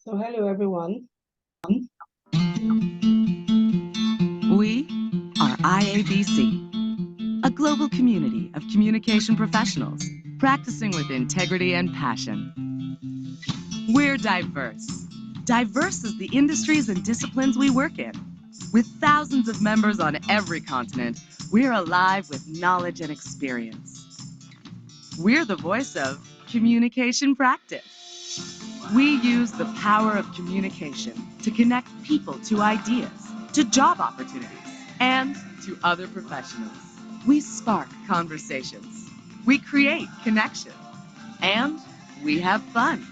So hello everyone. We are IABC, a global community of communication professionals practicing with integrity and passion. We're diverse. Diverse as the industries and disciplines we work in. With thousands of members on every continent, we're alive with knowledge and experience. We're the voice of communication practice. We use the power of communication to connect people to ideas, to job opportunities, and to other professionals. We spark conversations. We create connection. And we have fun.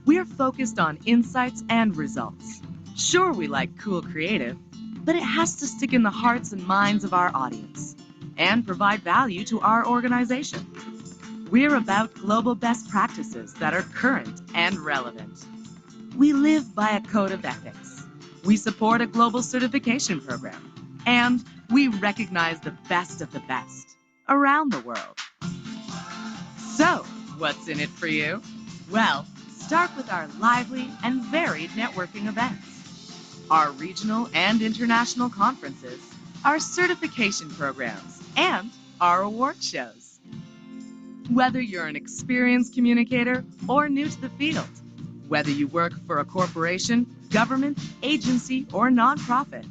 We're focused on insights and results. Sure, we like cool creative, but it has to stick in the hearts and minds of our audience and provide value to our organization. We're about global best practices that are current and relevant. We live by a code of ethics. We support a global certification program. And we recognize the best of the best around the world. So, what's in it for you? Well, start with our lively and varied networking events, our regional and international conferences, our certification programs, and our award shows. Whether you're an experienced communicator or new to the field, whether you work for a corporation, government, agency, or nonprofit,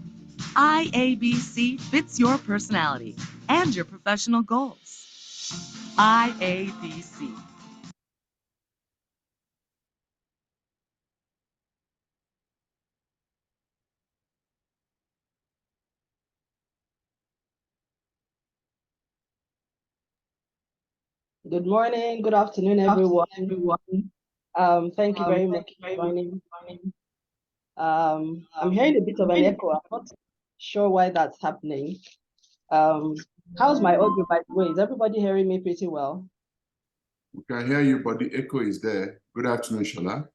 IABC fits your personality and your professional goals. IABC. Good morning, good afternoon, everyone. Thank you very much for joining. I'm hearing a bit of an echo. I'm not sure why that's happening. How's my audio, by the way? Is everybody hearing me pretty well? We can hear you, but the echo is there. Good afternoon, Shola.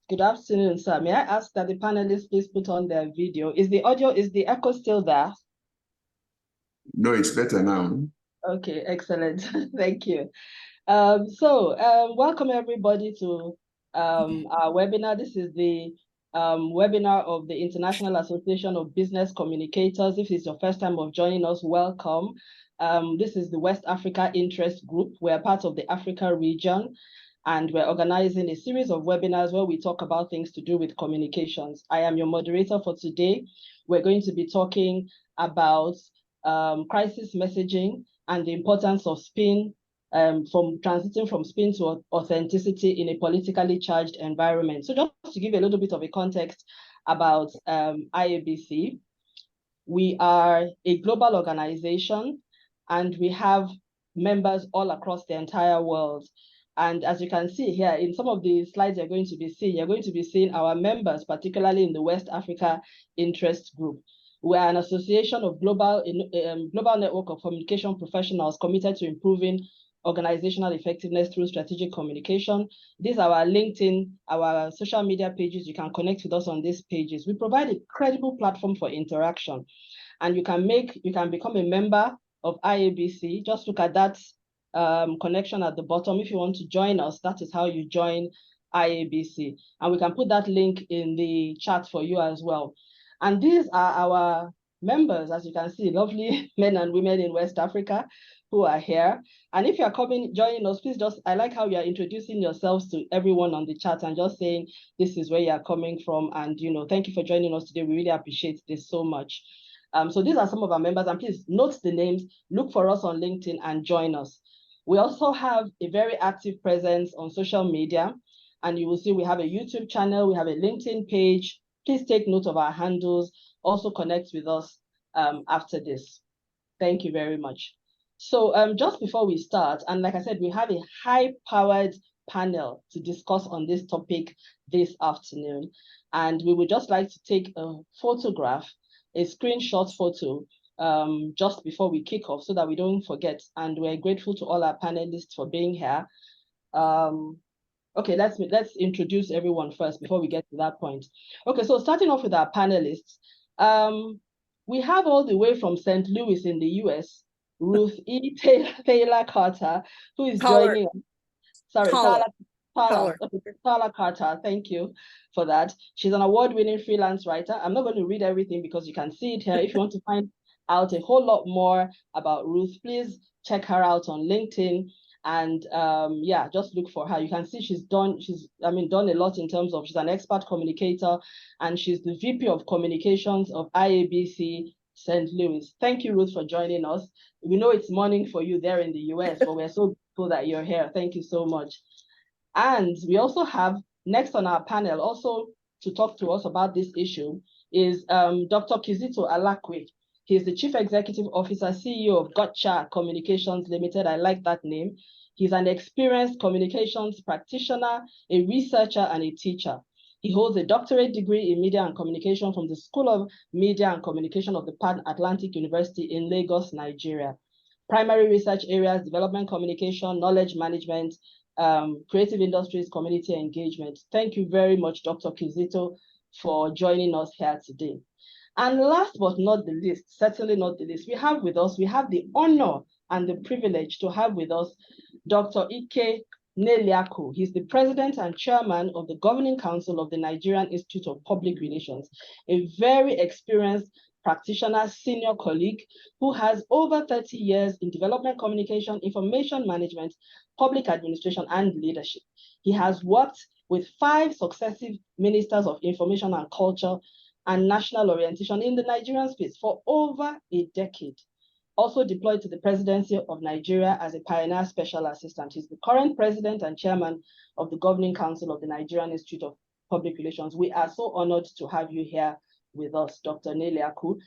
Good afternoon, sir. May I ask that the panelists please put on their video? Is the echo still there? No, it's better now. Okay, excellent. Thank you. Welcome everybody to our webinar. This is the webinar of the International Association of Business Communicators. If it's your first time of joining us, welcome. This is the West Africa Interest Group. We're part of the Africa region, and we're organizing a series of webinars where we talk about things to do with communications. I am your moderator for today. We're going to be talking about crisis messaging and the importance of spin, from transiting from spin to authenticity in a politically charged environment. So just to give you a little bit of a context about IABC, we are a global organization and we have members all across the entire world. And as you can see here, in some of the slides you're going to be seeing our members, particularly in the West Africa Interest Group. We are an association of global network of communication professionals committed to improving organizational effectiveness through strategic communication. These are our LinkedIn, our social media pages. You can connect with us on these pages. We provide a credible platform for interaction, and you can become a member of IABC. Just look at that connection at the bottom. If you want to join us, that is how you join IABC, and we can put that link in the chat for you as well. And these are our members, as you can see, lovely men and women in West Africa who are here. And if you're joining us, please I like how you're introducing yourselves to everyone on the chat and just saying, this is where you're coming from. And, thank you for joining us today. We really appreciate this so much. So these are some of our members, and please note the names, look for us on LinkedIn and join us. We also have a very active presence on social media, and you will see we have a YouTube channel, we have a LinkedIn page. Please take note of our handles. Also connect with us after this. Thank you very much. So just before we start, and like I said, we have a high-powered panel to discuss on this topic this afternoon. And we would just like to take a photograph, a screenshot photo, just before we kick off so that we don't forget. And we're grateful to all our panelists for being here. Okay, let's introduce everyone first before we get to that point. Okay, so starting off with our panelists, we have all the way from St. Louis in the US, Ruth E. Taylor Carter, who is joining us. Sorry, Paula Carter, thank you for that. She's an award-winning freelance writer. I'm not going to read everything because you can see it here. If you want to find out a whole lot more about Ruth, please check her out on LinkedIn. And yeah, just look for her. You can see she's done a lot in terms of, she's an expert communicator, and she's the VP of Communications of IABC St. Louis. Thank you, Ruth, for joining us. We know it's morning for you there in the US, but we're so grateful that you're here. Thank you so much. And we also have next on our panel, also to talk to us about this issue, is Dr. Kizito Alakwe. He's the Chief Executive Officer, CEO of Gotcha Communications Limited. I like that name. He's an experienced communications practitioner, a researcher, and a teacher. He holds a doctorate degree in media and communication from the School of Media and Communication of the Pan Atlantic University in Lagos, Nigeria. Primary research areas: development communication, knowledge management, creative industries, community engagement. Thank you very much, Dr. Kizito, for joining us here today. And last but not the least, certainly not the least, we have the honor and the privilege to have with us Dr. Ike Neliaku. He's the president and chairman of the Governing Council of the Nigerian Institute of Public Relations, a very experienced practitioner, senior colleague who has over 30 years in development communication, information management, public administration, and leadership. He has worked with 5 successive ministers of information and culture and national orientation in the Nigerian space for over a decade. Also deployed to the presidency of Nigeria as a pioneer special assistant. He's the current president and chairman of the Governing Council of the Nigerian Institute of Public Relations. We are so honored to have you here with us, Dr. Neliaku.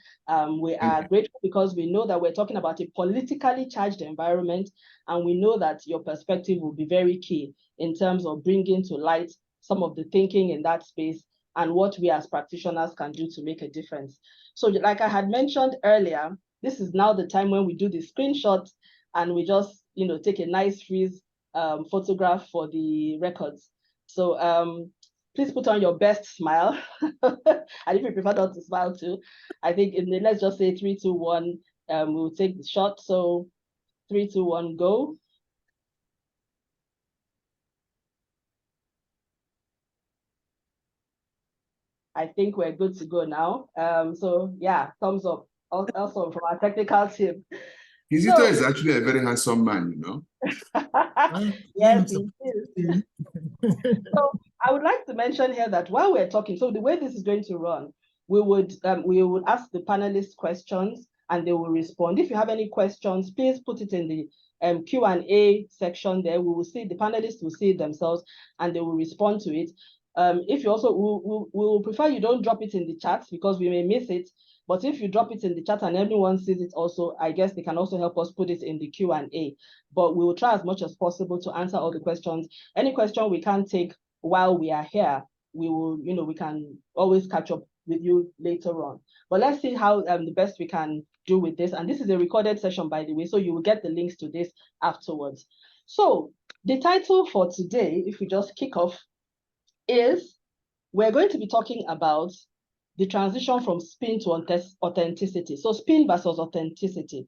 We are grateful because we know that we're talking about a politically charged environment, and we know that your perspective will be very key in terms of bringing to light some of the thinking in that space and what we as practitioners can do to make a difference. So like I had mentioned earlier, this is now the time when we do the screenshots and we just, take a nice freeze photograph for the records. So please put on your best smile. And if you prefer not to smile too, I think let's just say 3, 2, 1, we'll take the shot. So 3, 2, 1, go. I think we're good to go now. So yeah, thumbs up. Also from our technical team. Kizito is actually a very handsome man, Yes, he is. So I would like to mention here that while we're talking, so the way this is going to run, we would ask the panelists questions and they will respond. If you have any questions, please put it in the Q&A section there. We will see, the panelists will see it themselves and they will respond to it. If you also, we will prefer you don't drop it in the chat because we may miss it. But if you drop it in the chat and everyone sees it also, I guess they can also help us put it in the Q&A. But we will try as much as possible to answer all the questions. Any question we can't take while we are here, we will, we can always catch up with you later on. But let's see how the best we can do with this. And this is a recorded session, by the way, so you will get the links to this afterwards. So the title for today, if we just kick off, is we're going to be talking about the transition from spin to authenticity. So spin versus authenticity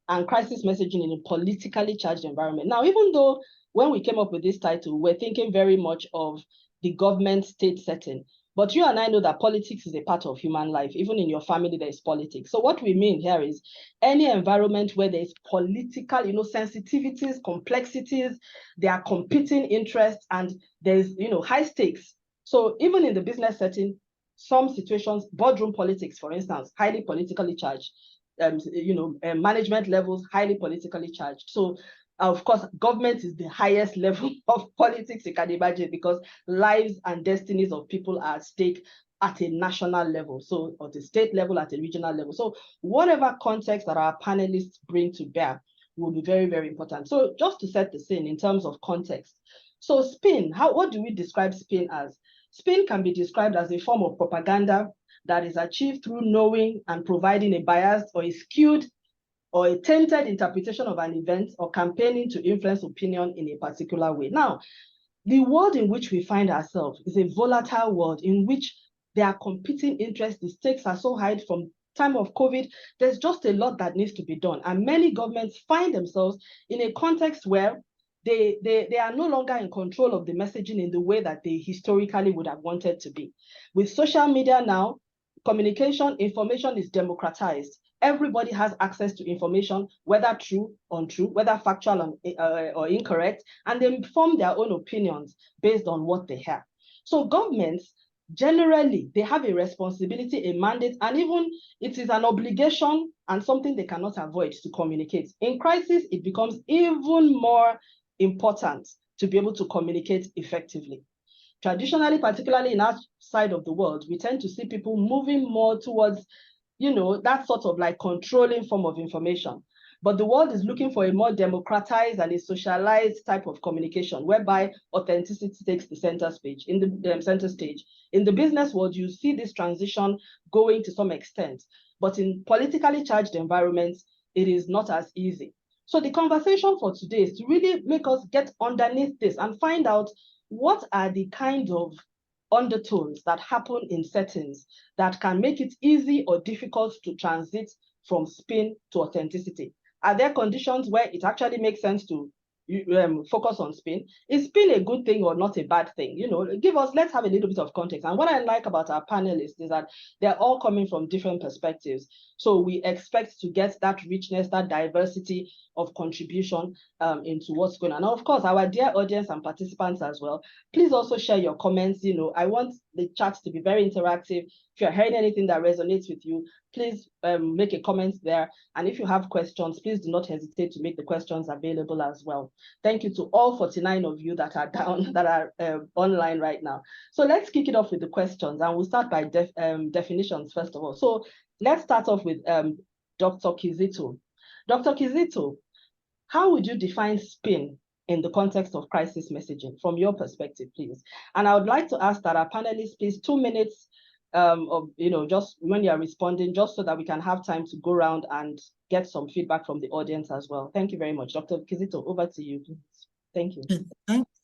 and crisis messaging in a politically charged environment. Now, even though when we came up with this title, we're thinking very much of the government state setting, but you and I know that politics is a part of human life. Even in your family, there is politics. So what we mean here is any environment where there is political, sensitivities, complexities, there are competing interests, and there's, high stakes. So even in the business setting, some situations, boardroom politics, for instance, highly politically charged, management levels, highly politically charged. So, of course, government is the highest level of politics you can imagine because lives and destinies of people are at stake at a national level, so at the state level, at a regional level. So whatever context that our panelists bring to bear will be very, very important. So just to set the scene in terms of context. So spin, what do we describe spin as? Spin can be described as a form of propaganda that is achieved through knowing and providing a biased or a skewed or a tainted interpretation of an event or campaigning to influence opinion in a particular way. Now, the world in which we find ourselves is a volatile world in which there are competing interests. The stakes are so high from time of COVID. There's just a lot that needs to be done. And many governments find themselves in a context where they are no longer in control of the messaging in the way that they historically would have wanted to be. With social media now, communication, information is democratized. Everybody has access to information, whether true, untrue, whether factual or incorrect, and they form their own opinions based on what they have. So governments, generally, they have a responsibility, a mandate, and even it is an obligation and something they cannot avoid to communicate. In crisis, it becomes even more important to be able to communicate effectively. Traditionally, particularly in our side of the world, we tend to see people moving more towards, that sort of like controlling form of information. But the world is looking for a more democratized and a socialized type of communication, whereby authenticity takes the center stage. In the business world, you see this transition going to some extent, but in politically charged environments, it is not as easy. So the conversation for today is to really make us get underneath this and find out what are the kind of undertones that happen in settings that can make it easy or difficult to transit from spin to authenticity. Are there conditions where it actually makes sense to focus on spin? Is spin a good thing or not a bad thing? Let's have a little bit of context. And what I like about our panelists is that they're all coming from different perspectives. So we expect to get that richness, that diversity of contribution into what's going on. And of course, our dear audience and participants as well, please also share your comments. I want the chat to be very interactive. If you're hearing anything that resonates with you, please make a comment there. And if you have questions, please do not hesitate to make the questions available as well. Thank you to all 49 of you that are online right now. So let's kick it off with the questions, and we'll start by definitions first of all. So let's start off with Dr. Kizito. Dr. Kizito, how would you define spin in the context of crisis messaging from your perspective, please? And I would like to ask that our panelists, please, 2 minutes of, just when you're responding, just so that we can have time to go around and get some feedback from the audience as well. Thank you very much. Dr. Kizito, over to you, please. Thank you.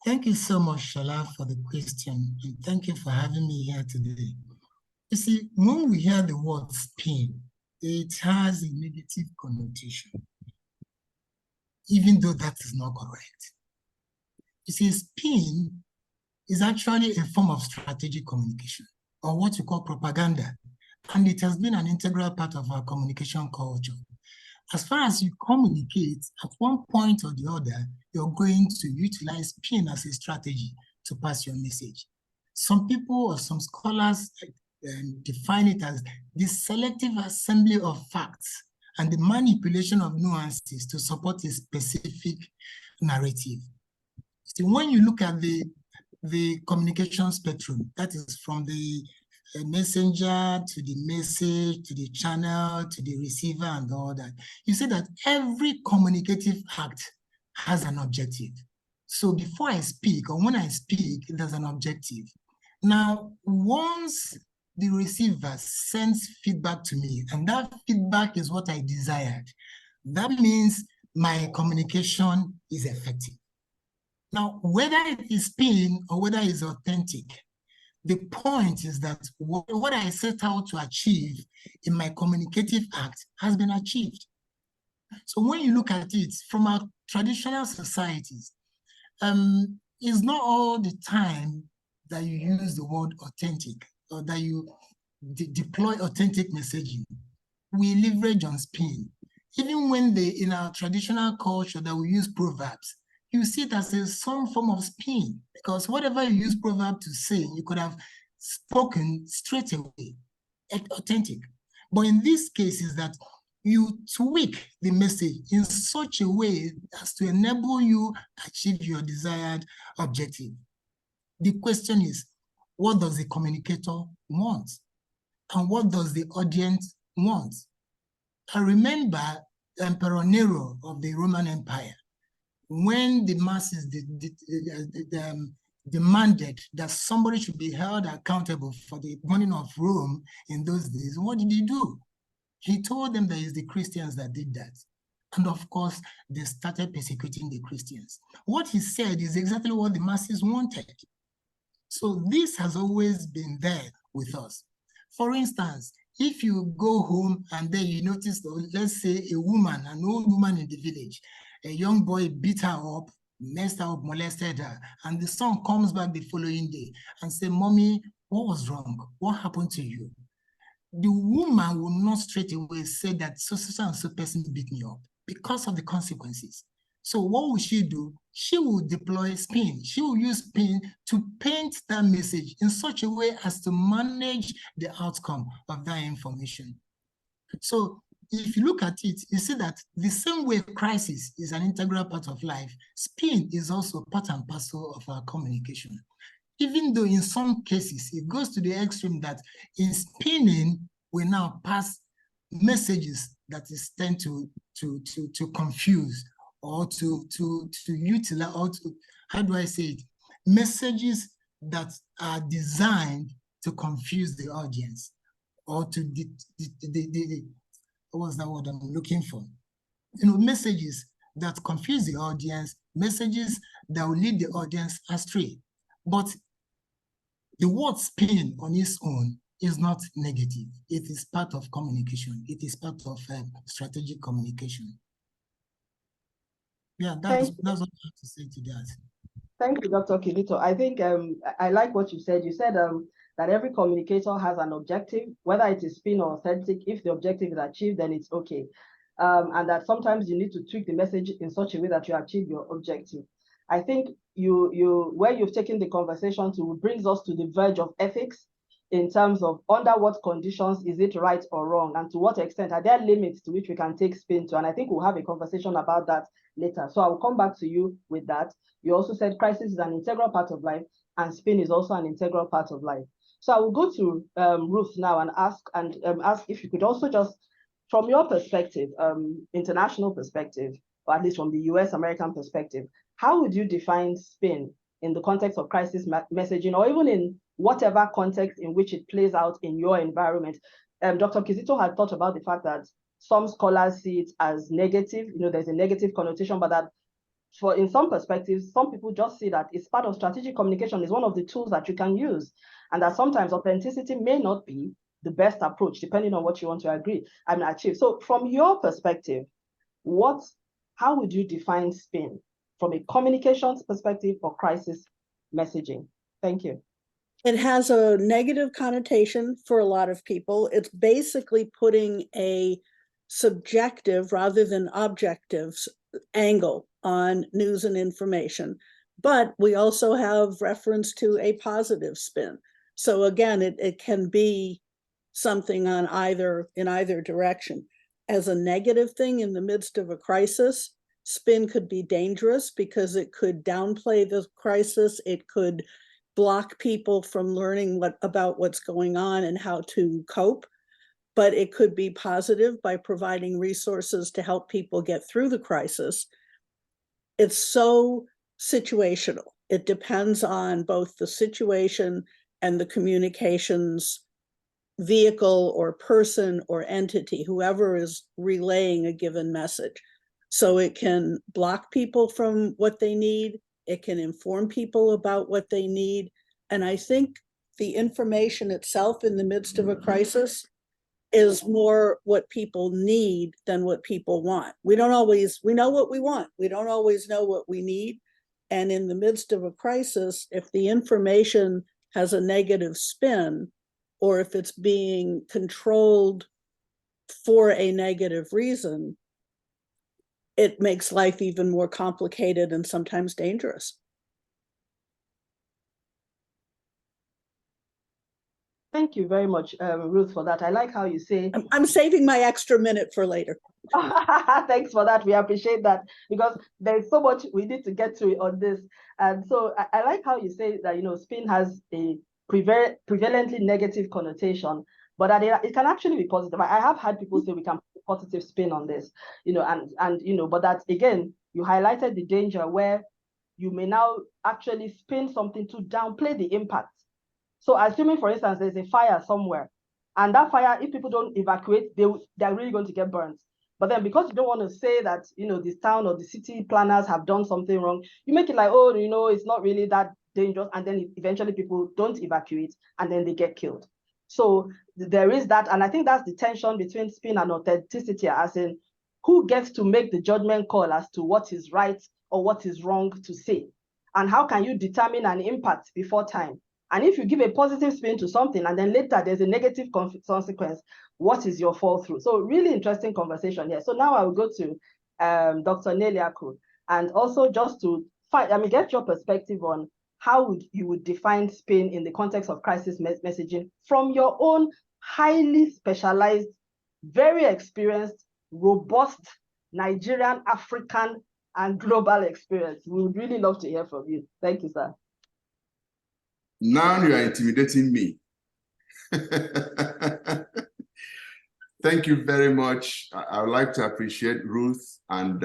Thank you so much, Shola, for the question. And thank you for having me here today. You see, when we hear the word spin, it has a negative connotation, even though that is not correct. You see, spin is actually a form of strategic communication, or what you call propaganda, and it has been an integral part of our communication culture. As far as you communicate, at one point or the other, you're going to utilize spin as a strategy to pass your message. Some people or some scholars define it as the selective assembly of facts and the manipulation of nuances to support a specific narrative. So when you look at the communication spectrum, that is from the messenger to the message, to the channel, to the receiver and all that, you see that every communicative act has an objective. So before I speak, or when I speak, there's an objective. Now, once the receiver sends feedback to me, and that feedback is what I desired, that means my communication is effective. Now, whether it is spin or whether it's authentic, the point is that what I set out to achieve in my communicative act has been achieved. So when you look at it from our traditional societies, it's not all the time that you use the word authentic or that you deploy authentic messaging. We leverage on spin. Even when in our traditional culture that we use proverbs, you see it as some form of spin, because whatever you use proverb to say, you could have spoken straight away, authentic. But in this case is that you tweak the message in such a way as to enable you achieve your desired objective. The question is, what does the communicator want? And what does the audience want? I remember Emperor Nero of the Roman Empire, when the masses demanded that somebody should be held accountable for the burning of Rome in those days, what did he do? He told them that it's the Christians that did that. And of course, they started persecuting the Christians. What he said is exactly what the masses wanted. So this has always been there with us. For instance, if you go home and then you notice, let's say a woman, an old woman in the village, a young boy beat her up messed her up, molested her. And the son comes back the following day and say, "Mommy, what was wrong? What happened to you?" The woman will not straight away say that so and so person beat me up because of the consequences. So what will she do? She will deploy spin. She will use spin to paint that message in such a way as to manage the outcome of that information. So if you look at it, you see that the same way crisis is an integral part of life, spin is also part and parcel of our communication. Even though in some cases, it goes to the extreme that in spinning, we now pass messages that is tend to confuse or to utilize, or to, how do I say it? Messages that are designed to confuse the audience or to what was that word I'm looking for? Messages that confuse the audience, messages that will lead the audience astray. But the word spin on its own is not negative. It is part of communication. It is part of strategic communication. Yeah, that's what I have to say to that. Thank you, Dr. Kizito. I think I like what you said. You said that every communicator has an objective, whether it is spin or authentic. If the objective is achieved, then it's okay. And that sometimes you need to tweak the message in such a way that you achieve your objective. I think where you've taken the conversation to brings us to the verge of ethics in terms of under what conditions is it right or wrong, and to what extent are there limits to which we can take spin to. And I think we'll have a conversation about that later. So I'll come back to you with that. You also said crisis is an integral part of life and spin is also an integral part of life. So I will go to Ruth now and ask if you could also just, from your perspective, international perspective, or at least from the US American perspective, how would you define spin in the context of crisis messaging, or even in whatever context in which it plays out in your environment? Dr. Kizito had thought about the fact that some scholars see it as negative, there's a negative connotation, but that in some perspectives, some people just see that it's part of strategic communication, is one of the tools that you can use, and that sometimes authenticity may not be the best approach, depending on what you want to achieve. So from your perspective, how would you define spin from a communications perspective or crisis messaging? Thank you. It has a negative connotation for a lot of people. It's basically putting a subjective rather than objective angle on news and information. But we also have reference to a positive spin. So again, it can be something in either direction. As a negative thing in the midst of a crisis, spin could be dangerous because it could downplay the crisis. It could block people from learning about what's going on and how to cope. But it could be positive by providing resources to help people get through the crisis. It's so situational. It depends on both the situation and the communications vehicle or person or entity, whoever is relaying a given message. So it can block people from what they need. It can inform people about what they need. And I think the information itself in the midst of a crisis is more what people need than what people want. We know what we want. We don't always know what we need. And in the midst of a crisis, if the information has a negative spin, or if it's being controlled for a negative reason, it makes life even more complicated and sometimes dangerous. Thank you very much, Ruth, for that. I like how you say... I'm saving my extra minute for later. Thanks for that. We appreciate that, because there's so much we need to get to on this. And so I like how you say that, spin has a prevalently negative connotation, but it can actually be positive. I have had people say we can put a positive spin on this, but that, again, you highlighted the danger where you may now actually spin something to downplay the impact. So assuming, for instance, there's a fire somewhere, and that fire, if people don't evacuate, they're really going to get burnt. But then because you don't want to say that, this town or the city planners have done something wrong, you make it like, oh, it's not really that dangerous. And then eventually people don't evacuate and then they get killed. So there is that. And I think that's the tension between spin and authenticity, as in who gets to make the judgment call as to what is right or what is wrong to say? And how can you determine an impact before time? And if you give a positive spin to something and then later there's a negative consequence, what is your fall through? So really interesting conversation here. So now I will go to Dr. Nelly Aku, and also just to get your perspective on how you would define spin in the context of crisis messaging from your own highly specialized, very experienced, robust Nigerian, African, and global experience. We would really love to hear from you. Thank you, sir. Now you are intimidating me. Thank you very much. I would like to appreciate Ruth and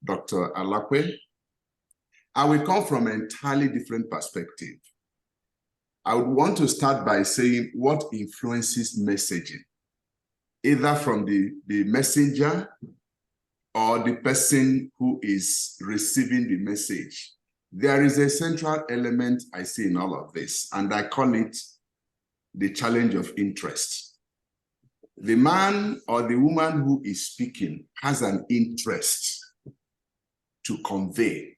Dr. Alakwe. I will come from an entirely different perspective. I would want to start by saying what influences messaging, either from the messenger or the person who is receiving the message. There is a central element I see in all of this, and I call it the challenge of interest. The man or the woman who is speaking has an interest to convey,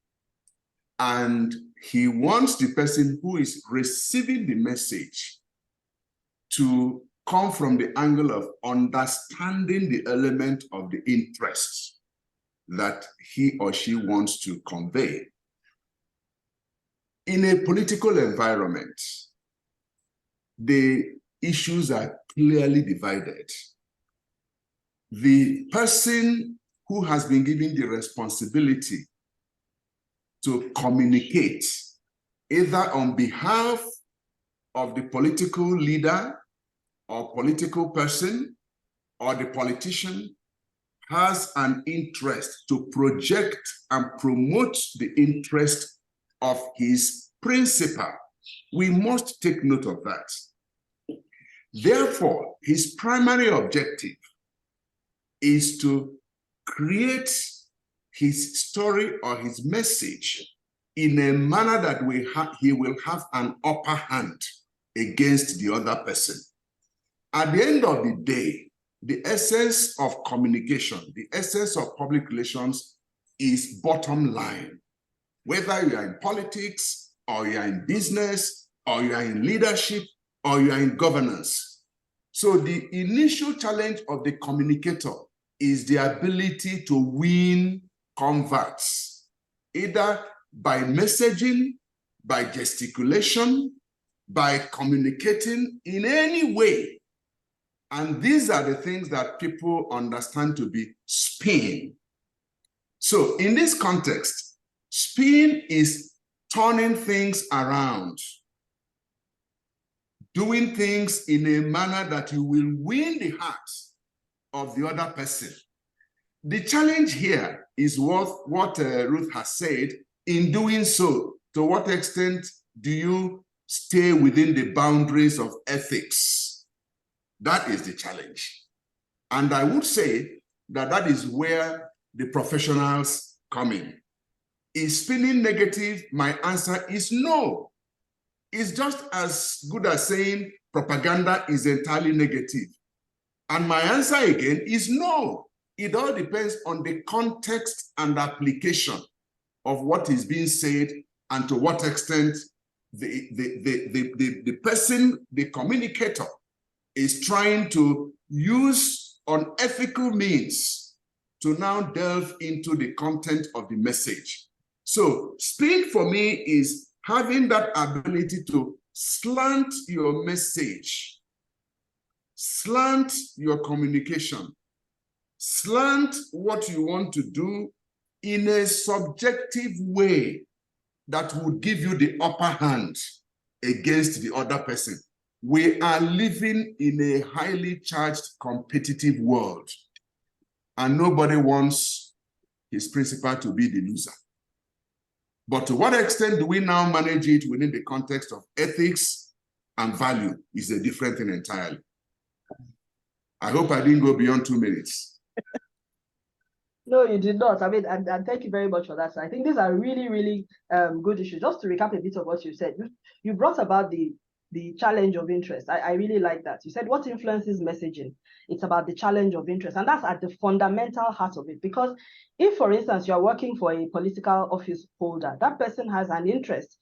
and he wants the person who is receiving the message to come from the angle of understanding the element of the interest that he or she wants to convey. In a political environment, the issues are clearly divided. The person who has been given the responsibility to communicate, either on behalf of the political leader or political person or the politician, has an interest to project and promote the interest of his principal. We must take note of that. Therefore, his primary objective is to create his story or his message in a manner that he will have an upper hand against the other person. At the end of the day, the essence of communication, the essence of public relations is bottom line. Whether you are in politics, or you are in business, or you are in leadership, or you are in governance. So the initial challenge of the communicator is the ability to win converts, either by messaging, by gesticulation, by communicating in any way. And these are the things that people understand to be spin. So in this context, spin is turning things around, doing things in a manner that you will win the hearts of the other person. The challenge here is what Ruth has said. In doing so, to what extent do you stay within the boundaries of ethics? That is the challenge. And I would say that that is where the professionals come in. Is spinning negative? My answer is no. It's just as good as saying propaganda is entirely negative. And my answer again is no. It all depends on the context and application of what is being said and to what extent the person, the communicator, is trying to use unethical means to now delve into the content of the message. So spin for me is having that ability to slant your message, slant your communication, slant what you want to do in a subjective way that would give you the upper hand against the other person. We are living in a highly charged, competitive world, and nobody wants his principal to be the loser. But to what extent do we now manage it within the context of ethics and value is a different thing entirely. I hope I didn't go beyond 2 minutes. No, you did not. I mean, and thank you very much for that. So I think these are really, really good issues. Just to recap a bit of what you said, you brought about the the challenge of interest. I really like that. You said, what influences messaging? It's about the challenge of interest. And that's at the fundamental heart of it. Because if, for instance, you're working for a political office holder, that person has an interest.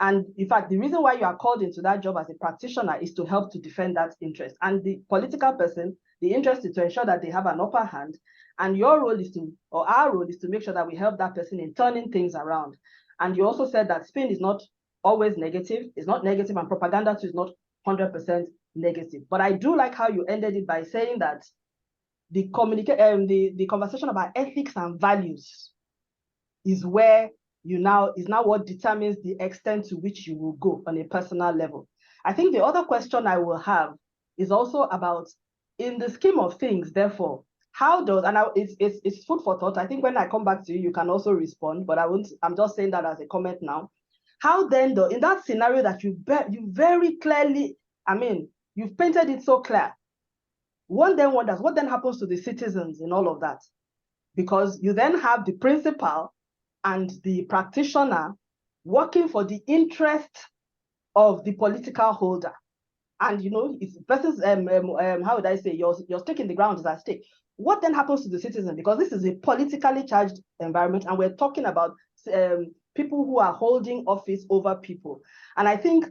And in fact, the reason why you are called into that job as a practitioner is to help to defend that interest. And the political person, the interest is to ensure that they have an upper hand. And your role is to, or our role is to make sure that we help that person in turning things around. And you also said that spin is not always negative. It's not negative, and propaganda too is not 100% negative. But I do like how you ended it by saying that the conversation about ethics and values is where is now what determines the extent to which you will go on a personal level. I think the other question I will have is also about, in the scheme of things, therefore, how does, and it's food for thought. I think when I come back to you, you can also respond, but I'm just saying that as a comment now. How then, though, in that scenario that you very clearly, I mean, you've painted it so clear, one then wonders, what then happens to the citizens in all of that? Because you then have the principal and the practitioner working for the interest of the political holder. And, you know, it's versus, how would I say, your stake in the ground is at stake. What then happens to the citizen? Because this is a politically charged environment, and we're talking about people who are holding office over people. And I think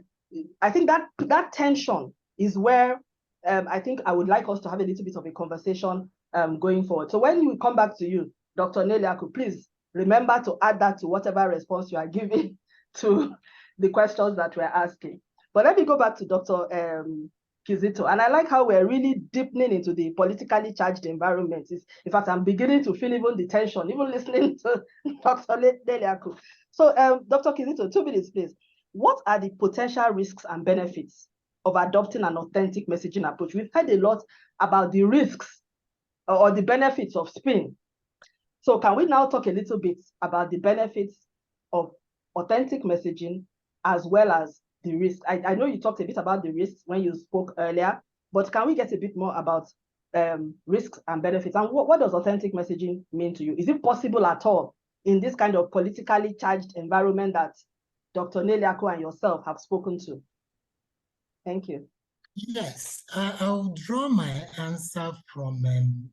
that tension is where I think I would like us to have a little bit of a conversation going forward. So when we come back to you, Dr. Neliaku, please remember to add that to whatever response you are giving to the questions that we're asking. But let me go back to Dr. Kizito. And I like how we're really deepening into the politically charged environment. In fact, I'm beginning to feel even the tension, even listening to Dr. Neliaku. So Dr. Kizito, 2 minutes, please. What are the potential risks and benefits of adopting an authentic messaging approach? We've heard a lot about the risks or the benefits of spin. So can we now talk a little bit about the benefits of authentic messaging as well as the risk? I know you talked a bit about the risks when you spoke earlier, but can we get a bit more about risks and benefits? And what does authentic messaging mean to you? Is it possible at all in this kind of politically charged environment that Dr. Neliaku and yourself have spoken to? Thank you. Yes, I'll draw my answer from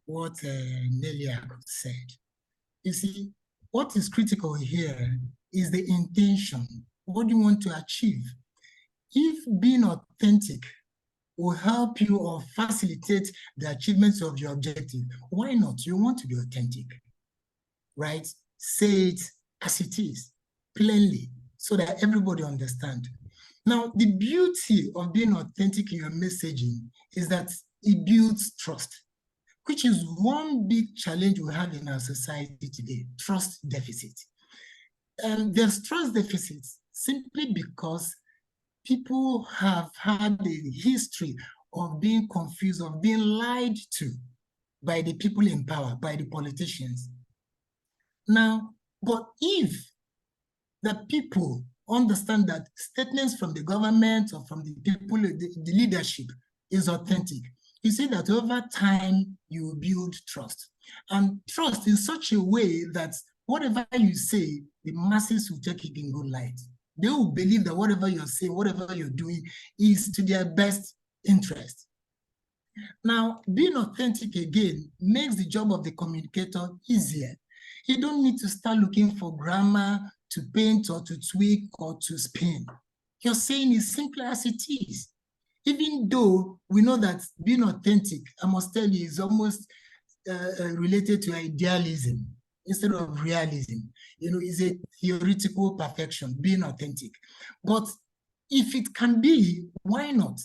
what Neliaku said. You see, what is critical here is the intention. What do you want to achieve? If being authentic will help you or facilitate the achievements of your objective, why not? You want to be authentic, right? Say it as it is, plainly, so that everybody understands. Now, the beauty of being authentic in your messaging is that it builds trust, which is one big challenge we have in our society today, trust deficit. There's trust deficits simply because people have had a history of being confused, of being lied to by the people in power, by the politicians. Now, but if the people understand that statements from the government or from the people, the leadership is authentic, you see that over time you build trust. And trust in such a way that whatever you say, the masses will take it in good light. They will believe that whatever you're saying, whatever you're doing is to their best interest. Now, being authentic again makes the job of the communicator easier. You don't need to start looking for grammar to paint or to tweak or to spin. You're saying it simply as it is. Even though we know that being authentic, I must tell you, is almost related to idealism instead of realism. You know, it's a theoretical perfection, being authentic. But if it can be, why not?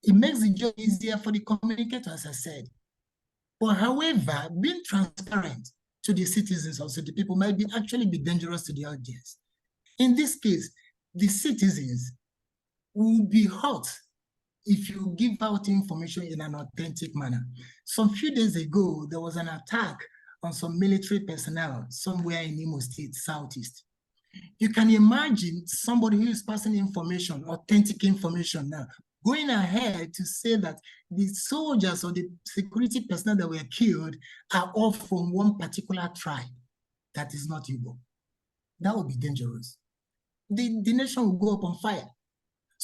It makes the job easier for the communicator, as I said. But however, being transparent to the citizens, also the people, might actually be dangerous to the audience. In this case, the citizens will be hurt if you give out information in an authentic manner. Some few days ago, there was an attack on some military personnel somewhere in Imo State, Southeast. You can imagine somebody who is passing information, authentic information now, going ahead to say that the soldiers or the security personnel that were killed are all from one particular tribe that is not Igbo. That would be dangerous. The nation will go up on fire.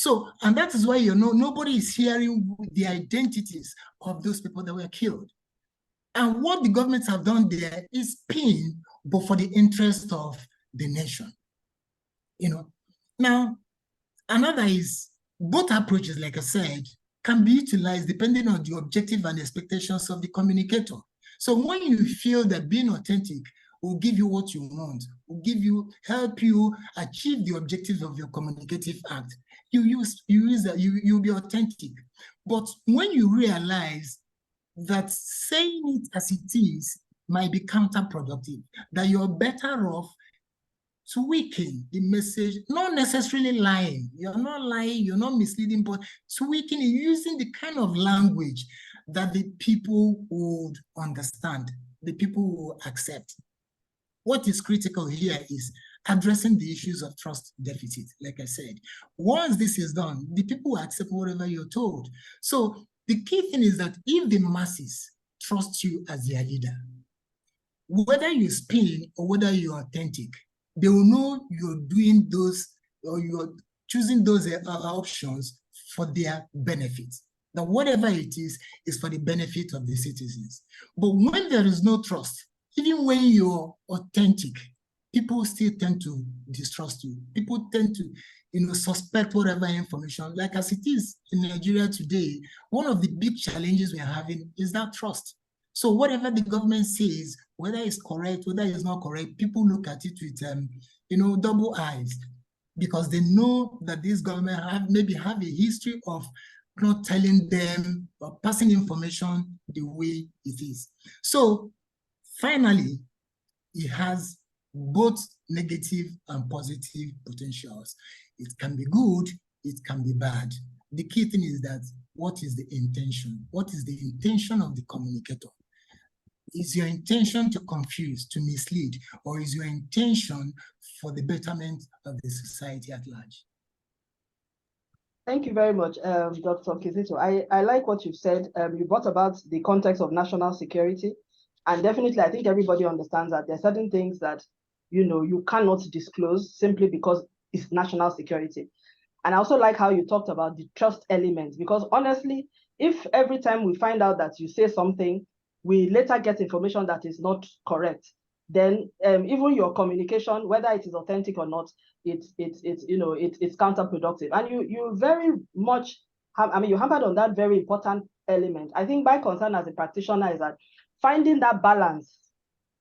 So, and that is why, you know, nobody is hearing the identities of those people that were killed. And what the governments have done there is pin, but for the interest of the nation. You know, now, another is both approaches, like I said, can be utilized depending on the objective and expectations of the communicator. So when you feel that being authentic will give you what you want, help you achieve the objectives of your communicative act, you'll be authentic. But when you realize that saying it as it is might be counterproductive, that you're better off tweaking the message, not necessarily lying. You're not lying, you're not misleading, but tweaking it, using the kind of language that the people would understand, the people will accept. What is critical here is addressing the issues of trust deficit, like I said. Once this is done, the people will accept whatever you're told. So the key thing is that if the masses trust you as their leader, whether you spin or whether you're authentic, they will know you're doing those, or you're choosing those options for their benefit. That whatever it is for the benefit of the citizens. But when there is no trust, even when you're authentic, people still tend to distrust you. People tend to, you know, suspect whatever information. Like as it is in Nigeria today, one of the big challenges we're having is that trust. So whatever the government says, whether it's correct, whether it's not correct, people look at it with, you know, double eyes, because they know that this government maybe have a history of not telling them or passing information the way it is. So finally, it has both negative and positive potentials. It can be good, it can be bad. The key thing is that what is the intention? What is the intention of the communicator? Is your intention to confuse, to mislead, or is your intention for the betterment of the society at large? Thank you very much, Dr. Kizito. I like what you've said. You brought about the context of national security. And definitely, I think everybody understands that there are certain things that, you know, you cannot disclose simply because it's national security. And I also like how you talked about the trust element, because honestly, if every time we find out that you say something, we later get information that is not correct, then even your communication, whether it is authentic or not, it's counterproductive. And you very much you hammered on that very important element. I think my concern as a practitioner is that finding that balance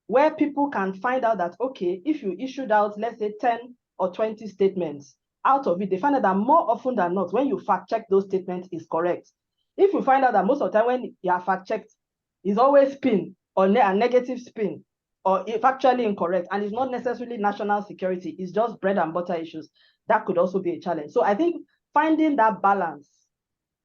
where people can find out that, okay, if you issued out, let's say 10 or 20 statements, out of it, they find out that more often than not, when you fact check those statements is correct. If you find out that most of the time when you are fact checked, is always spin or a negative spin or factually incorrect, and it's not necessarily national security, it's just bread and butter issues, that could also be a challenge. So I think finding that balance,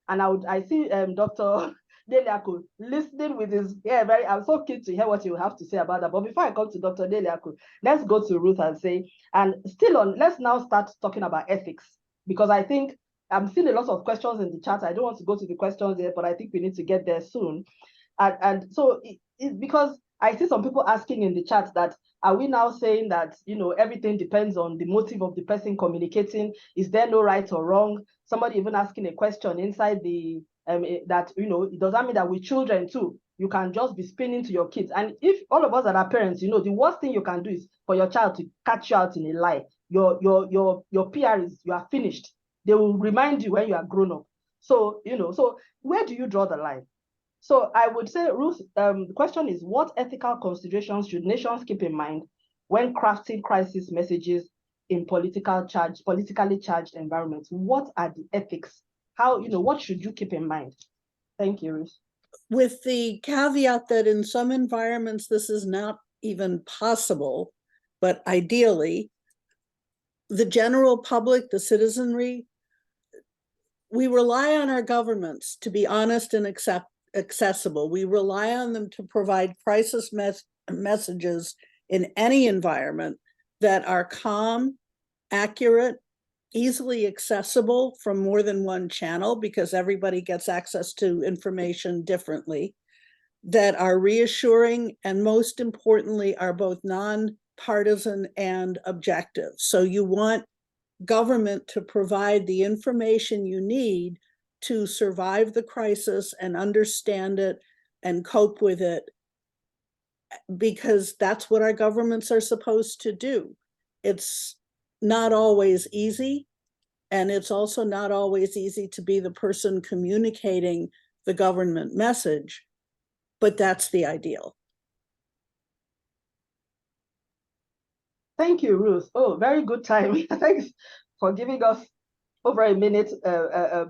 and I see Dr. Deliaku listening with his I'm so keen to hear what you have to say about that. But before I come to Dr. Deliaku, let's go to Ruth and say, and still on, let's now start talking about ethics, because I think I'm seeing a lot of questions in the chat. I don't want to go to the questions there, but I think we need to get there soon. And so it's because I see some people asking in the chat that, are we now saying that, you know, everything depends on the motive of the person communicating? Is there no right or wrong? Somebody even asking a question inside the, that, you know, it doesn't mean that with children too, you can just be spinning to your kids. And if all of us that are parents, you know, the worst thing you can do is for your child to catch you out in a lie. Your PR is, you are finished. They will remind you when you are grown up. So, you know, so where do you draw the line? So I would say, Ruth, the question is, what ethical considerations should nations keep in mind when crafting crisis messages in politically charged environments? What are the ethics? How, you know, what should you keep in mind? Thank you, Ruth. With the caveat that in some environments, this is not even possible, but ideally, the general public, the citizenry, we rely on our governments to be honest and accessible. We rely on them to provide crisis messages in any environment that are calm, accurate, easily accessible from more than one channel, because everybody gets access to information differently, that are reassuring, and most importantly, are both non-partisan and objective. So you want government to provide the information you need to survive the crisis and understand it and cope with it, because that's what our governments are supposed to do. It's not always easy, and it's also not always easy to be the person communicating the government message, but that's the ideal. Thank you, Ruth. Oh, very good time. Thanks for giving us over a minute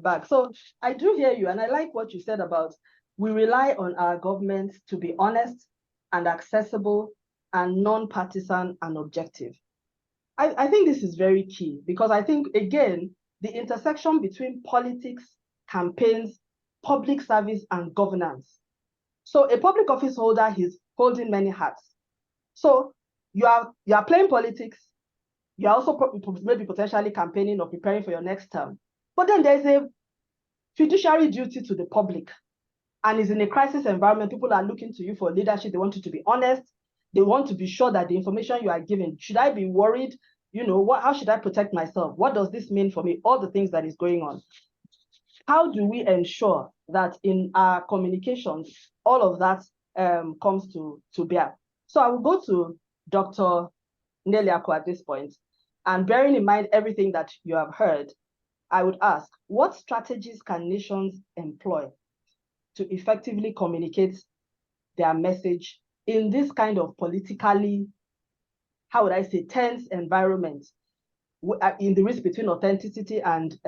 back. So I do hear you, and I like what you said about we rely on our government to be honest and accessible and non-partisan and objective. I think this is very key, because I think, again, the intersection between politics, campaigns, public service, and governance. So a public office holder is holding many hats. So you are playing politics, you are also maybe potentially campaigning or preparing for your next term. But then there's a fiduciary duty to the public. And it's in a crisis environment, people are looking to you for leadership. They want you to be honest. They want to be sure that the information you are giving, should I be worried? You know, how should I protect myself? What does this mean for me? All the things that is going on. How do we ensure that in our communications, all of that comes to bear? So I will go to Dr. Neliako at this point, and bearing in mind everything that you have heard, I would ask, what strategies can nations employ to effectively communicate their message in this kind of politically, how would I say, tense environment, in the risk between authenticity and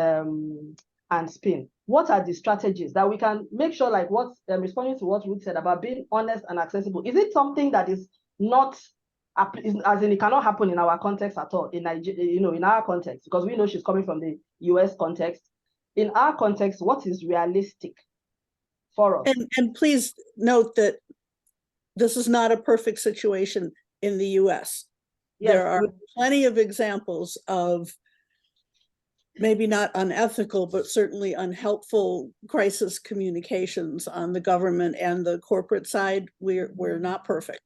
spin? What are the strategies that we can make sure, like what, responding to what Ruth said about being honest and accessible, is it something that is not, as in it cannot happen in our context at all, in Nigeria, you know, in our context, because we know she's coming from the US context. In our context, what is realistic for us? And please note that this is not a perfect situation in the US. Yes, there are plenty of examples of maybe not unethical, but certainly unhelpful crisis communications on the government and the corporate side. We're not perfect.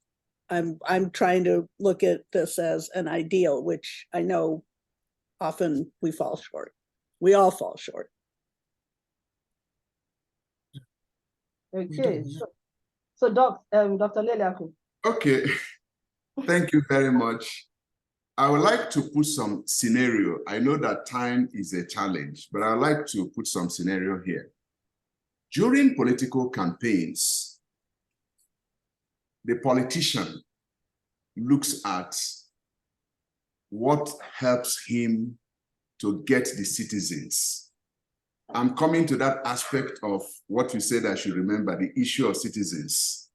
I'm trying to look at this as an ideal, which I know often we fall short. We all fall short. Okay, so Dr. Neliako. Okay, thank you very much. I would like to put some scenario. I know that time is a challenge, but I would like to put some scenario here. During political campaigns, the politician looks at what helps him to get the citizens. I'm coming to that aspect of what you said I should remember, the issue of citizens.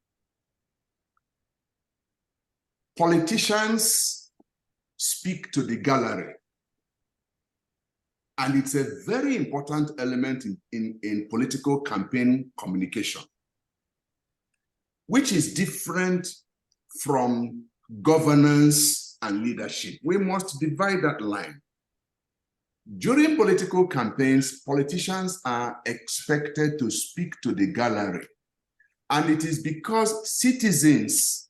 Politicians speak to the gallery. And it's a very important element in political campaign communication, which is different from governance and leadership. We must divide that line. During political campaigns, politicians are expected to speak to the gallery. And it is because citizens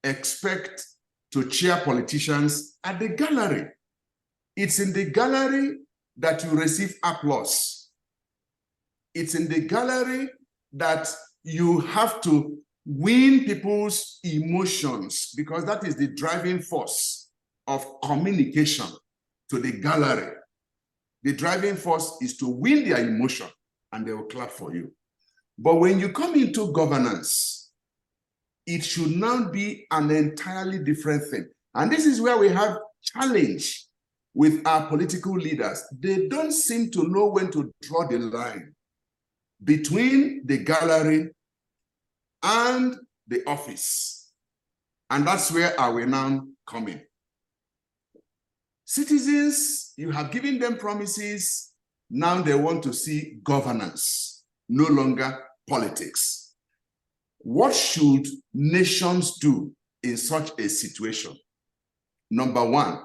expect to cheer politicians at the gallery. It's in the gallery that you receive applause. It's in the gallery that you have to win people's emotions, because that is the driving force of communication to the gallery. The driving force is to win their emotion, and they will clap for you. But when you come into governance, it should now be an entirely different thing. And this is where we have challenge with our political leaders. They don't seem to know when to draw the line between the gallery and the office. And that's where I will now come in. Citizens, you have given them promises. Now they want to see governance, no longer politics. What should nations do in such a situation? Number one,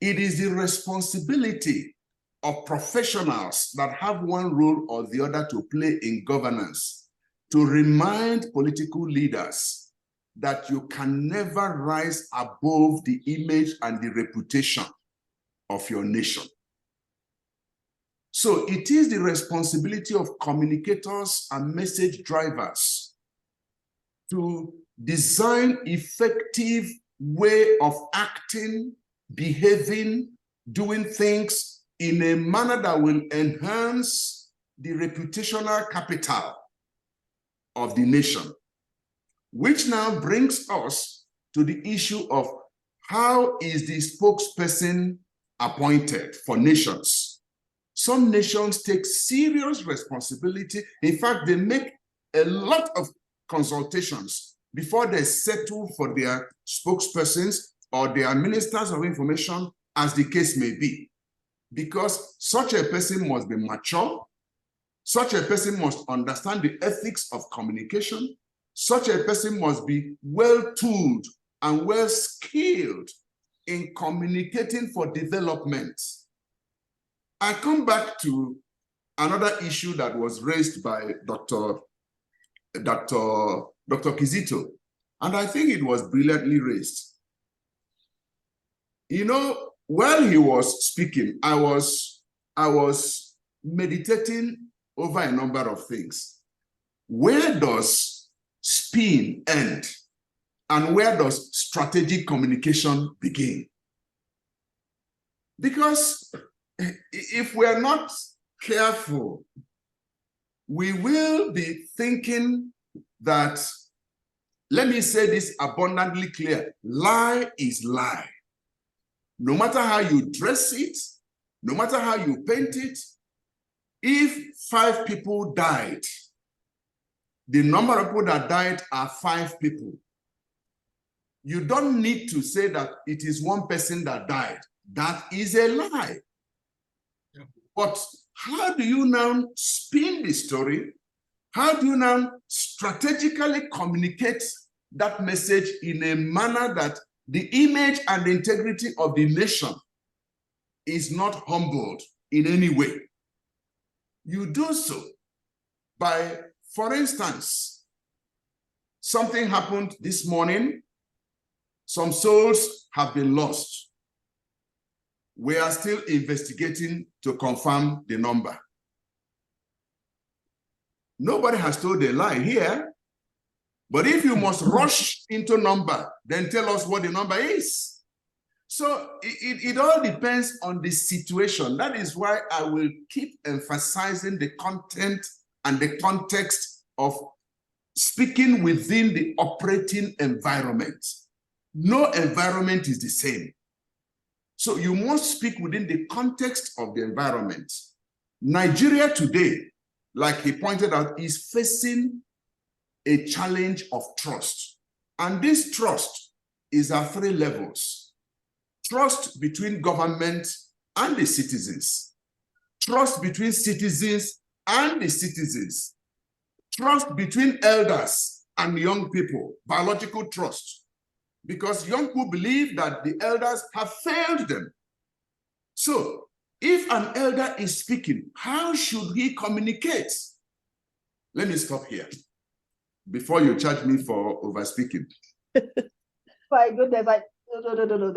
it is the responsibility of professionals that have one role or the other to play in governance to remind political leaders that you can never rise above the image and the reputation of your nation. So it is the responsibility of communicators and message drivers to design effective way of acting, behaving, doing things in a manner that will enhance the reputational capital of the nation, which now brings us to the issue of how is the spokesperson appointed for nations. Some nations take serious responsibility. In fact, they make a lot of consultations before they settle for their spokespersons or their ministers of information, as the case may be. Because such a person must be mature, such a person must understand the ethics of communication, such a person must be well-tooled and well-skilled in communicating for development. I come back to another issue that was raised by Dr. Kizito, and I think it was brilliantly raised. You know, while he was speaking, I was meditating over a number of things. Where does spin end? And where does strategic communication begin? Because if we're not careful, we will be thinking that, let me say this abundantly clear, lie is lie. No matter how you dress it, no matter how you paint it, if 5 people died, the number of people that died are 5 people. You don't need to say that it is 1 person that died. That is a lie. Yeah. But how do you now spin the story? How do you now strategically communicate that message in a manner that the image and the integrity of the nation is not humbled in any way? You do so by, for instance, something happened this morning. Some souls have been lost. We are still investigating to confirm the number. Nobody has told a lie here. But if you must rush into number, then tell us what the number is. So it all depends on the situation. That is why I will keep emphasizing the content and the context of speaking within the operating environment. No environment is the same. So you must speak within the context of the environment. Nigeria today, like he pointed out, is facing a challenge of trust. And this trust is at 3 levels. Trust between government and the citizens. Trust between citizens and the citizens. Trust between elders and young people, biological trust. Because young people believe that the elders have failed them. So if an elder is speaking, how should he communicate? Let me stop here before you charge me for over-speaking. My goodness, no.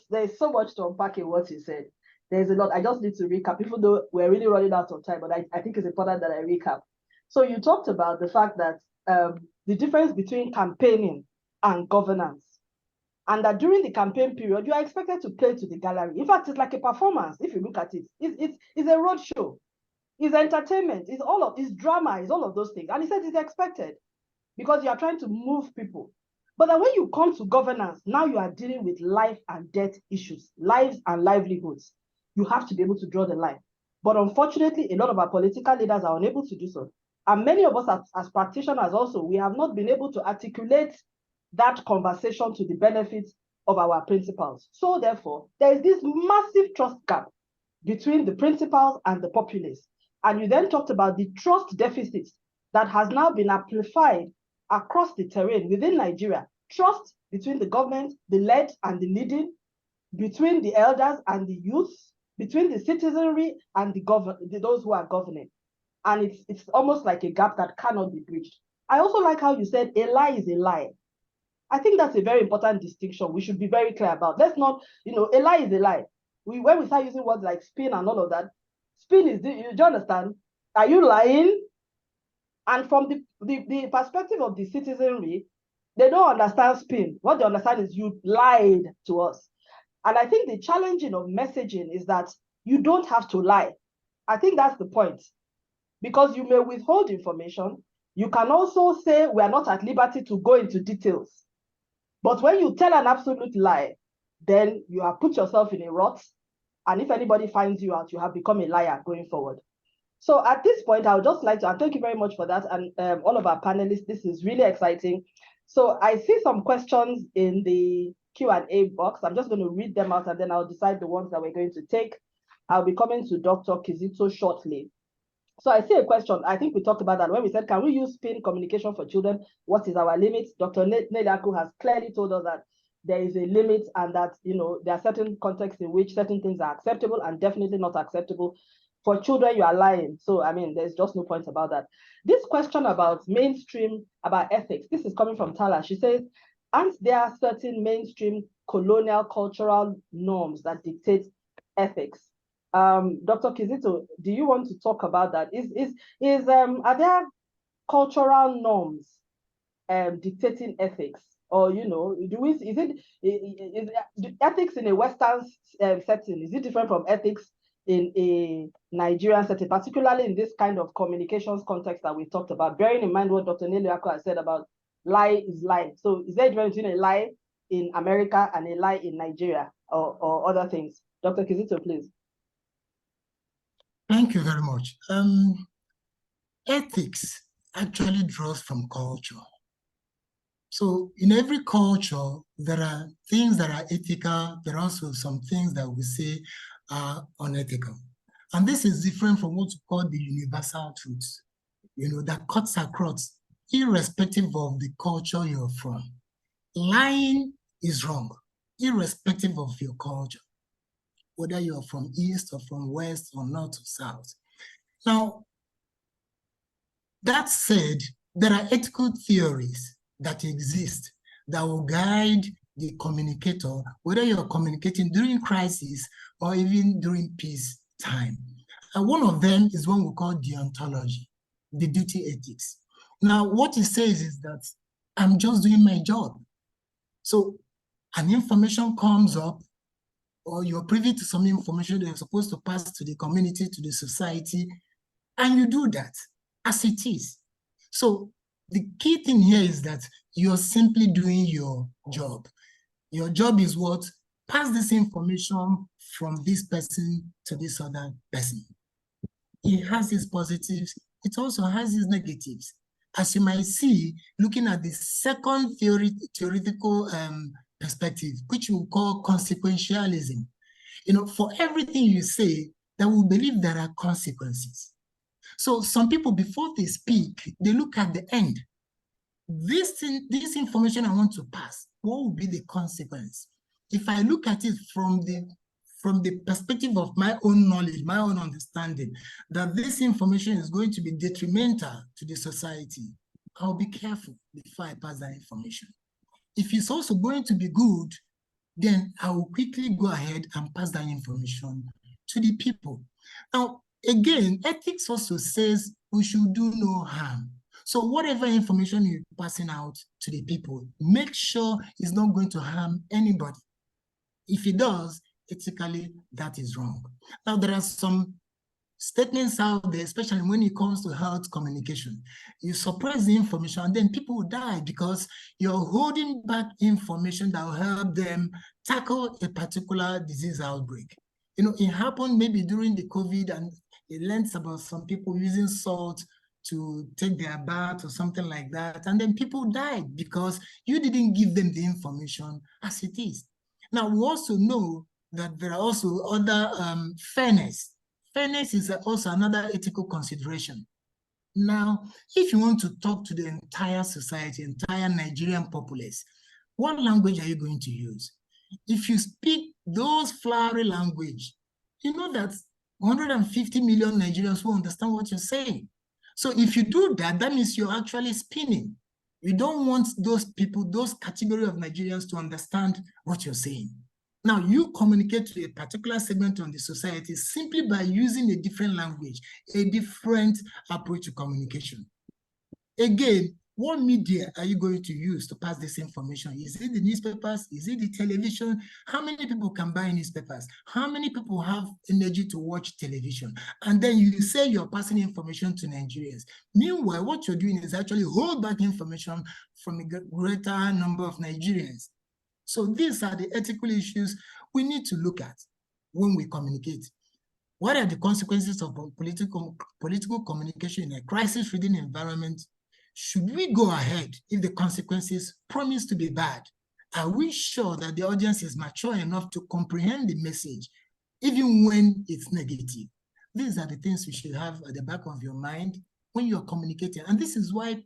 There's so much to unpack in what you said. There's a lot. I just need to recap, even though we're really running out of time, but I think it's important that I recap. So you talked about the fact that the difference between campaigning and governance, and that during the campaign period, you are expected to play to the gallery. In fact, it's like a performance, if you look at it. It's a road show. It's entertainment. It's drama. It's all of those things. And he said it's expected because you are trying to move people. But then when you come to governance, now you are dealing with life and death issues, lives and livelihoods. You have to be able to draw the line. But unfortunately, a lot of our political leaders are unable to do so. And many of us as practitioners also, we have not been able to articulate that conversation to the benefit of our principals. So therefore, there is this massive trust gap between the principals and the populace. And you then talked about the trust deficit that has now been amplified across the terrain within Nigeria. Trust between the government, the led and the leading, between the elders and the youths, between the citizenry and those who are governing. And it's almost like a gap that cannot be bridged. I also like how you said a lie is a lie. I think that's a very important distinction we should be very clear about. Let's not, a lie is a lie. when we start using words like spin and all of that, spin is, do you understand? Are you lying? And from the perspective of the citizenry, they don't understand spin. What they understand is you lied to us. And I think the challenging of messaging is that you don't have to lie. I think that's the point. Because you may withhold information. You can also say we are not at liberty to go into details. But when you tell an absolute lie, then you have put yourself in a rut. And if anybody finds you out, you have become a liar going forward. So at this point, I would just like to, and thank you very much for that, and all of our panelists, this is really exciting. So I see some questions in the Q&A box. I'm just going to read them out, and then I'll decide the ones that we're going to take. I'll be coming to Dr. Kizito shortly. So I see a question. I think we talked about that when we said, can we use spin communication for children? What is our limit? Dr. Neliaku has clearly told us that there is a limit, and that, you know, there are certain contexts in which certain things are acceptable and definitely not acceptable. For children, you are lying. So, I mean, there's just no point about that. This question about mainstream, about ethics, this is coming from Tala. She says, aren't there certain mainstream colonial cultural norms that dictate ethics? Dr. Kizito, do you want to talk about that? Are there cultural norms dictating ethics? Or, you know, is ethics in a Western setting, is it different from ethics in a Nigerian setting, particularly in this kind of communications context that we talked about, bearing in mind what Dr. Neliaku has said about lie is lie. So is there a difference between a lie in America and a lie in Nigeria, or other things? Dr. Kizito, please. Thank you very much. Ethics actually draws from culture. So in every culture, there are things that are ethical. There are also some things that we say are unethical. And this is different from what we call the universal truths, you know, that cuts across, irrespective of the culture you're from. Lying is wrong, irrespective of your culture, whether you're from East or from West or North or South. Now, that said, there are ethical theories that exist that will guide the communicator, whether you're communicating during crisis or even during peace time. And one of them is one we call deontology, the duty ethics. Now, what it says is that I'm just doing my job. So an information comes up, or you're privy to some information that you're supposed to pass to the community, to the society, and you do that as it is. So the key thing here is that you're simply doing your job. Your job is what? Pass this information from this person to this other person. It has its positives. It also has its negatives. As you might see, looking at the second theoretical perspective, which we call consequentialism. You know, for everything you say, that we believe there are consequences. So some people, before they speak, they look at the end. This information I want to pass, what will be the consequence? If I look at it from the perspective of my own knowledge, my own understanding, that this information is going to be detrimental to the society, I'll be careful before I pass that information. If it's also going to be good, then I will quickly go ahead and pass that information to the people. Now, again, ethics also says we should do no harm. So whatever information you're passing out to the people, make sure it's not going to harm anybody. If it does, ethically, that is wrong. Now, there are some statements out there, especially when it comes to health communication. You suppress the information and then people will die because you're holding back information that will help them tackle a particular disease outbreak. You know, it happened maybe during the COVID, and it learns about some people using salt to take their bath or something like that. And then people died because you didn't give them the information as it is. Now, we also know that there are also other fairness. Fairness is also another ethical consideration. Now, if you want to talk to the entire society, entire Nigerian populace, what language are you going to use? If you speak those flowery language, you know that 150 million Nigerians will understand what you're saying. So if you do that, that means you're actually spinning. You don't want those people, those category of Nigerians to understand what you're saying. Now, you communicate to a particular segment of the society simply by using a different language, a different approach to communication. Again, what media are you going to use to pass this information? Is it the newspapers? Is it the television? How many people can buy newspapers? How many people have energy to watch television? And then you say you're passing information to Nigerians. Meanwhile, what you're doing is actually hold back information from a greater number of Nigerians. So these are the ethical issues we need to look at when we communicate. What are the consequences of political communication in a crisis-ridden environment? Should we go ahead if the consequences promise to be bad? Are we sure that the audience is mature enough to comprehend the message, even when it's negative? These are the things you should have at the back of your mind when you're communicating. And this is where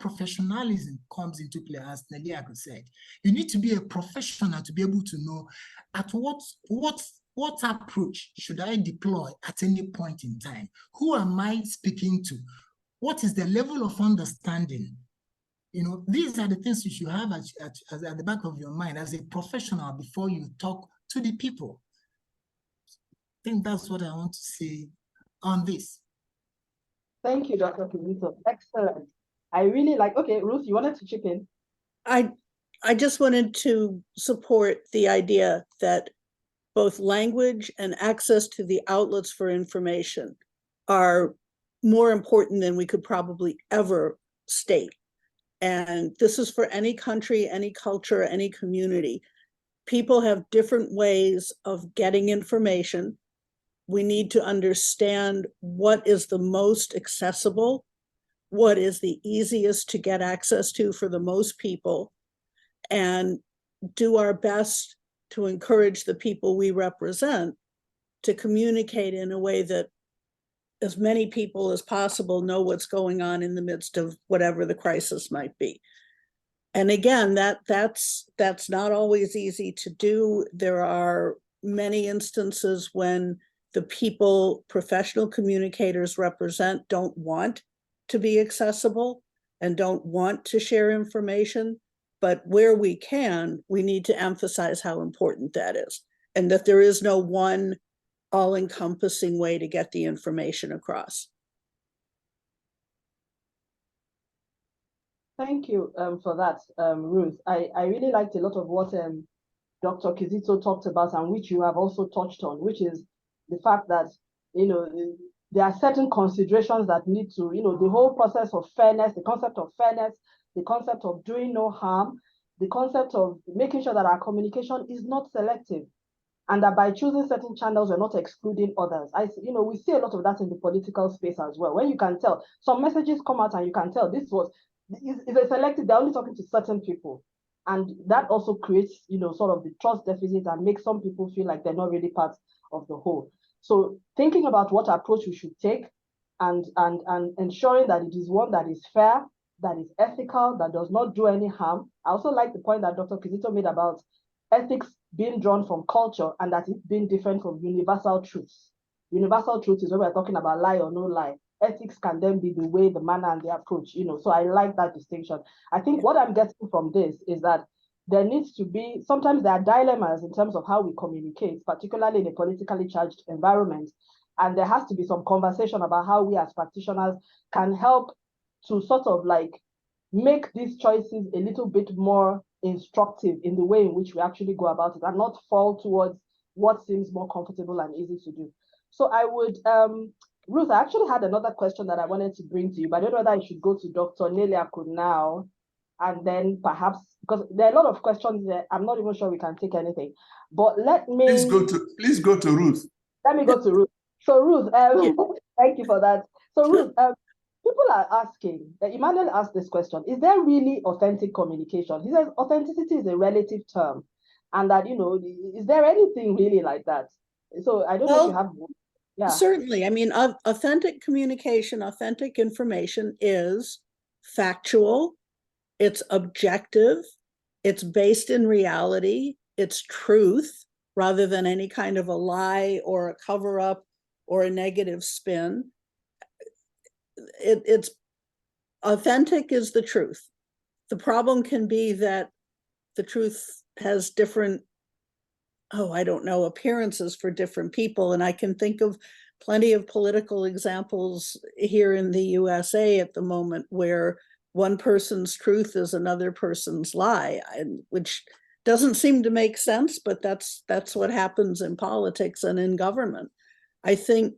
professionalism comes into play, as Neliako said. You need to be a professional to be able to know at what approach should I deploy at any point in time? Who am I speaking to? What is the level of understanding? You know, these are the things you should have at the back of your mind as a professional before you talk to the people. I think that's what I want to say on this. Thank you, Dr. Kizito. Excellent. I really like, okay, Ruth, you wanted to chip in? I just wanted to support the idea that both language and access to the outlets for information are more important than we could probably ever state. And this is for any country, any culture, any community. People have different ways of getting information. We need to understand what is the most accessible, what is the easiest to get access to for the most people, and do our best to encourage the people we represent to communicate in a way that as many people as possible know what's going on in the midst of whatever the crisis might be. And again, that's not always easy to do. There are many instances when the people professional communicators represent don't want to be accessible and don't want to share information. But where we can, we need to emphasize how important that is, and that there is no one all-encompassing way to get the information across. Thank you for that, Ruth. I really liked a lot of what Dr. Kizito talked about, and which you have also touched on, which is the fact that, you know, there are certain considerations that need to, you know, the whole process of fairness, the concept of fairness, the concept of doing no harm, the concept of making sure that our communication is not selective, and that by choosing certain channels, we're not excluding others. We see a lot of that in the political space as well, when you can tell some messages come out and you can tell this is a selective, they're only talking to certain people. And that also creates, sort of the trust deficit and makes some people feel like they're not really part of the whole. So thinking about what approach we should take and ensuring that it is one that is fair, that is ethical, that does not do any harm. I also like the point that Dr. Kizito made about ethics being drawn from culture and that it's being different from universal truths. Universal truth is when we're talking about lie or no lie. Ethics can then be the way, the manner, and the approach, so I like that distinction. I think what I'm getting from this is that there needs to be, sometimes there are dilemmas in terms of how we communicate, particularly in a politically charged environment. And there has to be some conversation about how we as practitioners can help to sort of like make these choices a little bit more instructive in the way in which we actually go about it and not fall towards what seems more comfortable and easy to do. So I would, Ruth, I actually had another question that I wanted to bring to you, but I don't know whether I should go to Dr. Neliako now, and then perhaps, because there are a lot of questions there, I'm not even sure we can take anything, but let me... Please go to Ruth. Let me go to Ruth. So Ruth, thank you for that. So Ruth, people are asking, Emmanuel asked this question, is there really authentic communication? He says authenticity is a relative term, and that, is there anything really like that? So I don't know if you have... Yeah. Certainly. I mean, authentic communication, authentic information is factual, it's objective, it's based in reality, it's truth, rather than any kind of a lie or a cover-up or a negative spin. It's authentic is the truth. The problem can be that the truth has different oh, I don't know, appearances for different people. And I can think of plenty of political examples here in the USA at the moment where one person's truth is another person's lie, which doesn't seem to make sense, but that's what happens in politics and in government. I think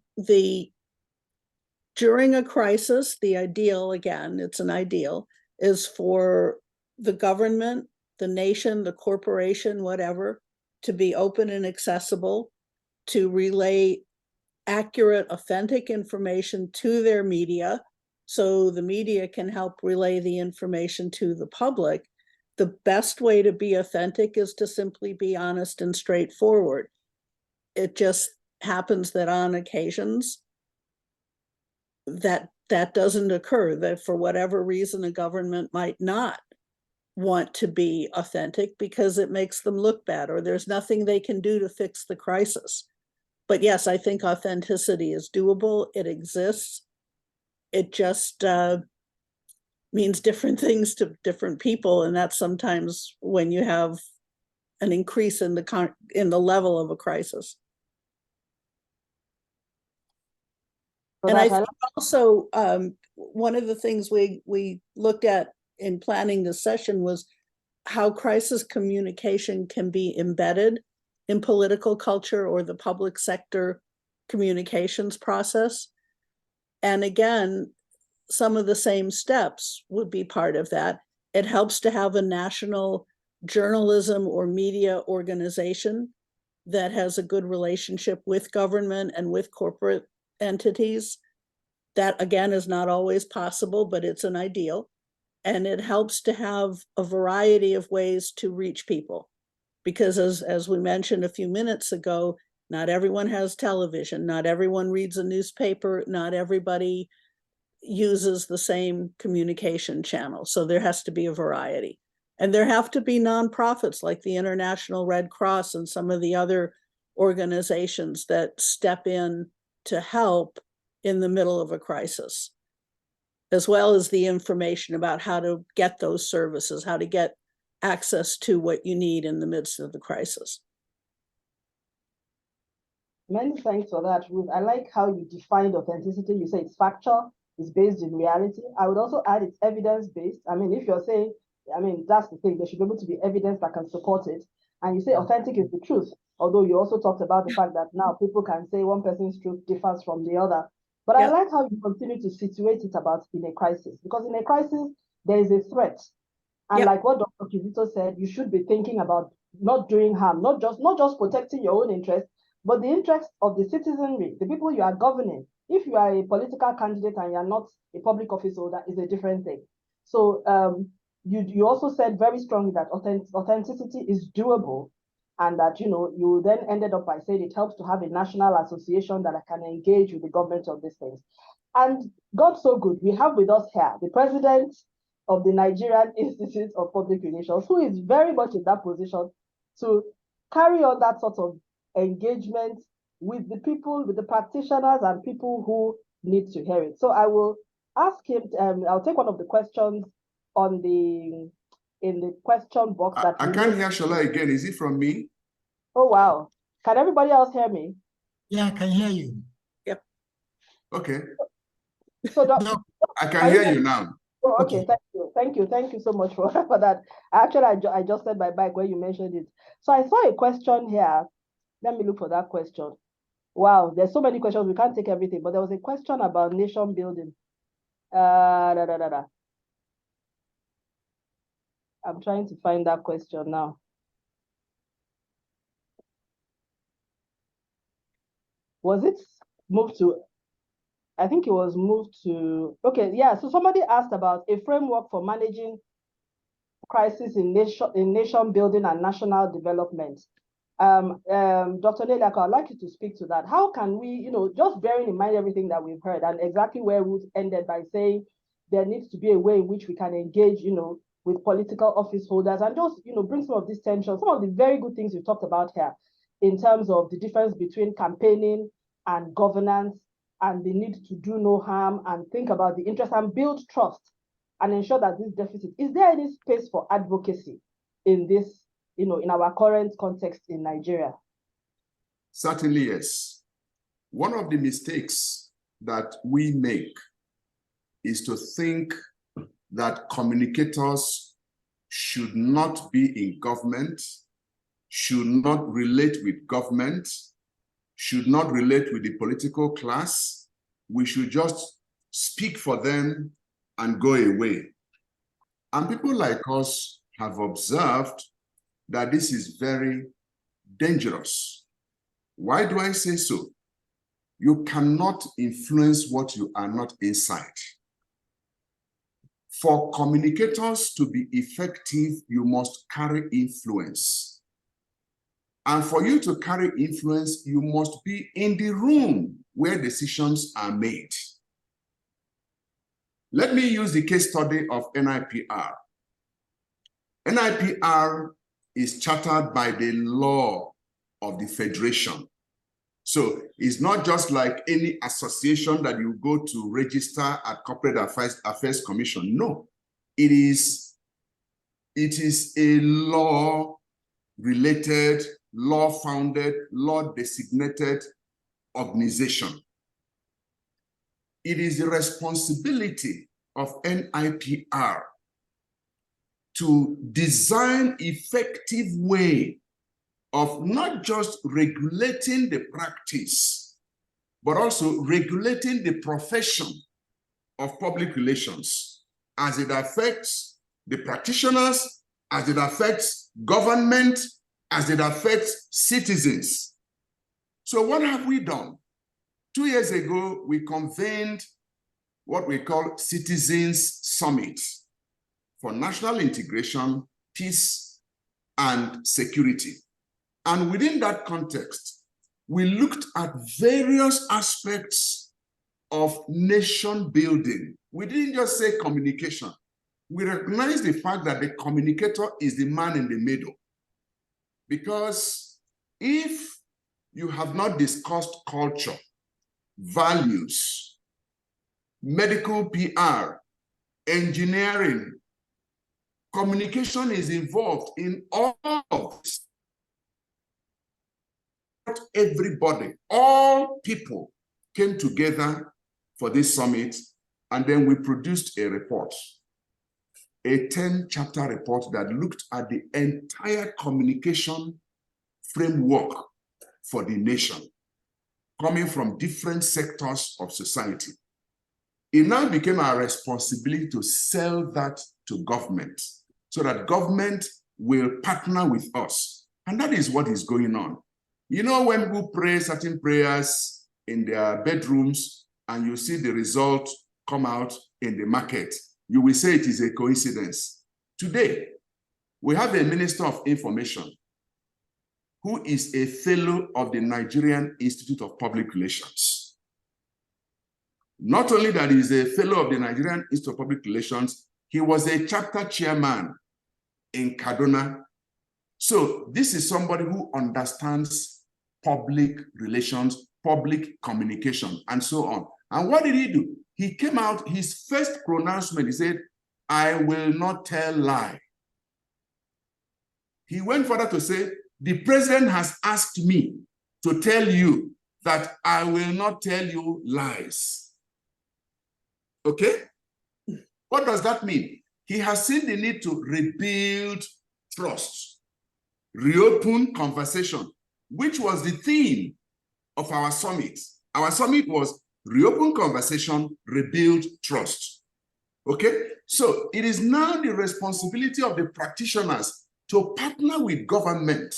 during a crisis, the ideal, again, it's an ideal, is for the government, the nation, the corporation, whatever, to be open and accessible, to relay accurate, authentic information to their media, so the media can help relay the information to the public. The best way to be authentic is to simply be honest and straightforward. It just happens that on occasions that doesn't occur, that for whatever reason a government might not want to be authentic because it makes them look bad, or there's nothing they can do to fix the crisis. But yes, I think authenticity is doable. It exists. It just means different things to different people, and that's sometimes when you have an increase in the level of a crisis. And I think also one of the things we looked at in planning this session was how crisis communication can be embedded in political culture or the public sector communications process. And again, some of the same steps would be part of that. It helps to have a national journalism or media organization that has a good relationship with government and with corporate entities. That, again, is not always possible, but it's an ideal. And it helps to have a variety of ways to reach people. Because as we mentioned a few minutes ago, not everyone has television, not everyone reads a newspaper, not everybody uses the same communication channel. So there has to be a variety. And there have to be nonprofits like the International Red Cross and some of the other organizations that step in to help in the middle of a crisis, as well as the information about how to get those services, how to get access to what you need in the midst of the crisis. Many thanks for that, Ruth. I like how you defined authenticity. You say it's factual, it's based in reality. I would also add it's evidence-based. I mean, if you're saying, I mean, that's the thing, there should be able to be evidence that can support it. And you say authentic is the truth, although you also talked about the fact that now people can say one person's truth differs from the other. But I like how you continue to situate it about in a crisis, because in a crisis, there is a threat. And like what Dr. Kizito said, you should be thinking about not doing harm, not just protecting your own interests, but the interests of the citizenry, the people you are governing. If you are a political candidate and you're not a public office holder, is a different thing. So you also said very strongly that authenticity is doable, and that, you know, you then ended up by saying it helps to have a national association that can engage with the government of these things. And God so good, we have with us here the president of the Nigerian Institute of Public Relations, who is very much in that position to carry on that sort of engagement with the people, with the practitioners and people who need to hear it. So I will ask him, I'll take one of the questions on in the question box. I can't hear Shola again. Is it from me? Oh, wow. Can everybody else hear me? Yeah, I can hear you. Yep. Okay. So I can hear you now. Oh, okay. Thank you so much for that. Actually, I adjusted my mic when you mentioned it. So I saw a question here. Let me look for that question. Wow, there's so many questions, we can't take everything, but there was a question about nation building. I'm trying to find that question now. Was it moved to, I think it was moved to, okay, yeah. So somebody asked about a framework for managing crisis in nation building and national development. Dr. Neliako, I'd like you to speak to that. How can we, you know, just bearing in mind everything that we've heard and exactly where Ruth ended by saying there needs to be a way in which we can engage, you know, with political office holders and just, you know, bring some of this tension, some of the very good things you talked about here in terms of the difference between campaigning and governance and the need to do no harm and think about the interest and build trust and ensure that this deficit, is there any space for advocacy in this in our current context in Nigeria? Certainly, yes. One of the mistakes that we make is to think that communicators should not be in government, should not relate with government, should not relate with the political class. We should just speak for them and go away. And people like us have observed that this is very dangerous. Why do I say so? You cannot influence what you are not inside. For communicators to be effective, you must carry influence. And for you to carry influence, you must be in the room where decisions are made. Let me use the case study of NIPR. NIPR is chartered by the law of the Federation. So it's not just like any association that you go to register at Corporate Affairs Commission. No, it is a law-related, law-founded, law-designated organization. It is the responsibility of NIPR to design effective way of not just regulating the practice, but also regulating the profession of public relations as it affects the practitioners, as it affects government, as it affects citizens. So what have we done? 2 years ago, we convened what we call Citizens Summit for National Integration, Peace, and Security. And within that context, we looked at various aspects of nation building. We didn't just say communication. We recognized the fact that the communicator is the man in the middle. Because if you have not discussed culture, values, medical PR, engineering, communication is involved in all of this. Everybody, all people came together for this summit, and then we produced a report, a 10-chapter report that looked at the entire communication framework for the nation, coming from different sectors of society. It now became our responsibility to sell that to government so that government will partner with us. And that is what is going on. You know, when people pray certain prayers in their bedrooms and you see the result come out in the market, you will say it is a coincidence. Today, we have a Minister of Information who is a fellow of the Nigerian Institute of Public Relations. Not only that he is a fellow of the Nigerian Institute of Public Relations, he was a chapter chairman in Kaduna. So this is somebody who understands public relations, public communication, and so on. And what did he do? He came out, his first pronouncement, he said, "I will not tell lie." He went further to say, "The president has asked me to tell you that I will not tell you lies." Okay? What does that mean? He has seen the need to rebuild trust, reopen conversation, which was the theme of our summit. Our summit was reopen conversation, rebuild trust. Okay? So it is now the responsibility of the practitioners to partner with government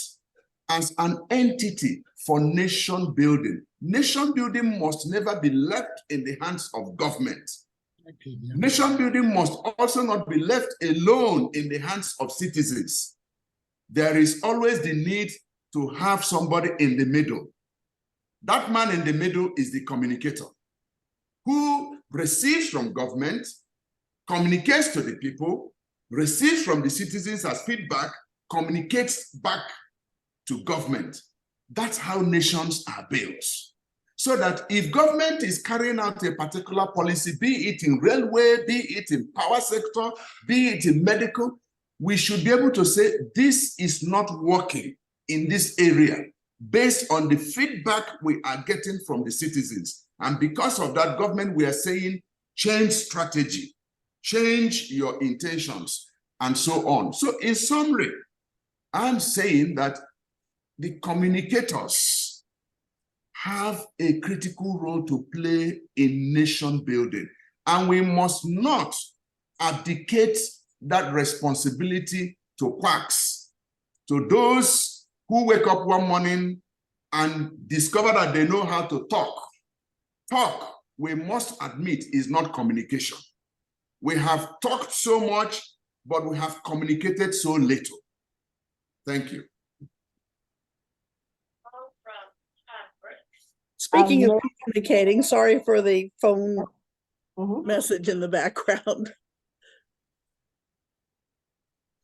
as an entity for nation building. Nation building must never be left in the hands of government. Okay, yeah. Nation building must also not be left alone in the hands of citizens. There is always the need to have somebody in the middle. That man in the middle is the communicator who receives from government, communicates to the people, receives from the citizens as feedback, communicates back to government. That's how nations are built. So that if government is carrying out a particular policy, be it in railway, be it in power sector, be it in medical, we should be able to say, this is not working in this area based on the feedback we are getting from the citizens. And because of that, government, we are saying, change strategy, change your intentions, and so on. So in summary, I'm saying that the communicators have a critical role to play in nation building, and we must not abdicate that responsibility to quacks, to those who wake up one morning and discover that they know how to talk. Talk, we must admit, is not communication. We have talked so much, but we have communicated so little. Thank you. Speaking of communicating, sorry for the phone Mhm. message in the background.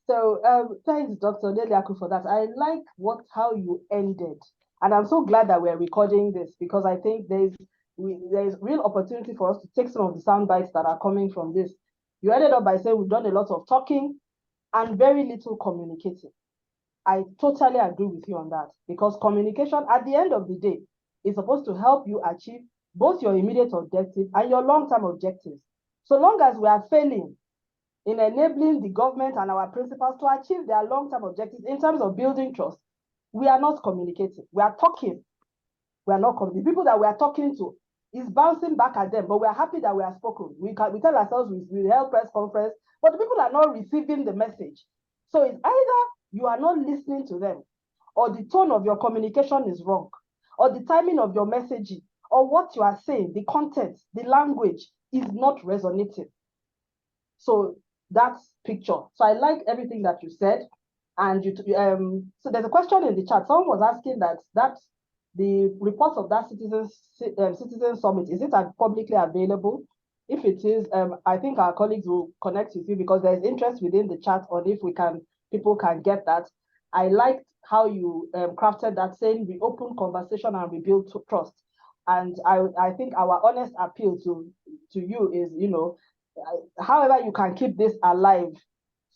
So thanks, Dr. Neliaku, for that. I like how you ended. And I'm so glad that we're recording this, because I think there's real opportunity for us to take some of the sound bites that are coming from this. You ended up by saying we've done a lot of talking and very little communicating. I totally agree with you on that, because communication at the end of the day is supposed to help you achieve both your immediate objective and your long-term objectives. So long as we are failing in enabling the government and our principals to achieve their long-term objectives in terms of building trust, we are not communicating. We are talking. We are not communicating. The people that we are talking to is bouncing back at them, but we are happy that we are spoken. We tell ourselves we held press conference, but the people are not receiving the message. So it's either you are not listening to them, or the tone of your communication is wrong, or the timing of your messaging, or what you are saying, the content, the language is not resonating. So that's picture. So I like everything that you said. And so there's a question in the chat. Someone was asking that the report of that citizen summit, is it publicly available? If it is, I think our colleagues will connect with you, because there's interest within the chat on if people can get that. I liked how you crafted that, saying we open conversation and we build trust. And I think our honest appeal to you is, however you can keep this alive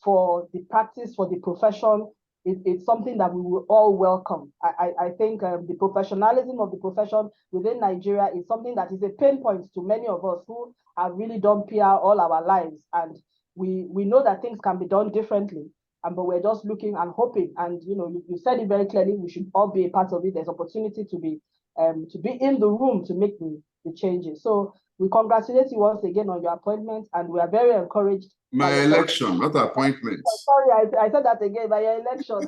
for the practice, for the profession, it's something that we will all welcome. I think the professionalism of the profession within Nigeria is something that is a pain point to many of us who have really done PR all our lives. And we know that things can be done differently, but we're just looking and hoping. And you said it very clearly, we should all be a part of it. There's opportunity to be in the room to make the changes. So we congratulate you once again on your appointment, and we are very encouraged. My election, not appointment. Sorry, I said that again, by your election.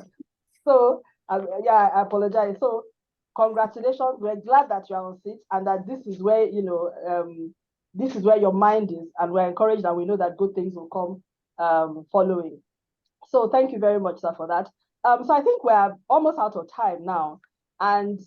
So, yeah, I apologize. So, congratulations. We're glad that you're on seat, and that this is where, this is where your mind is, and we're encouraged, and we know that good things will come following. So, thank you very much, sir, for that. So, I think we're almost out of time now, and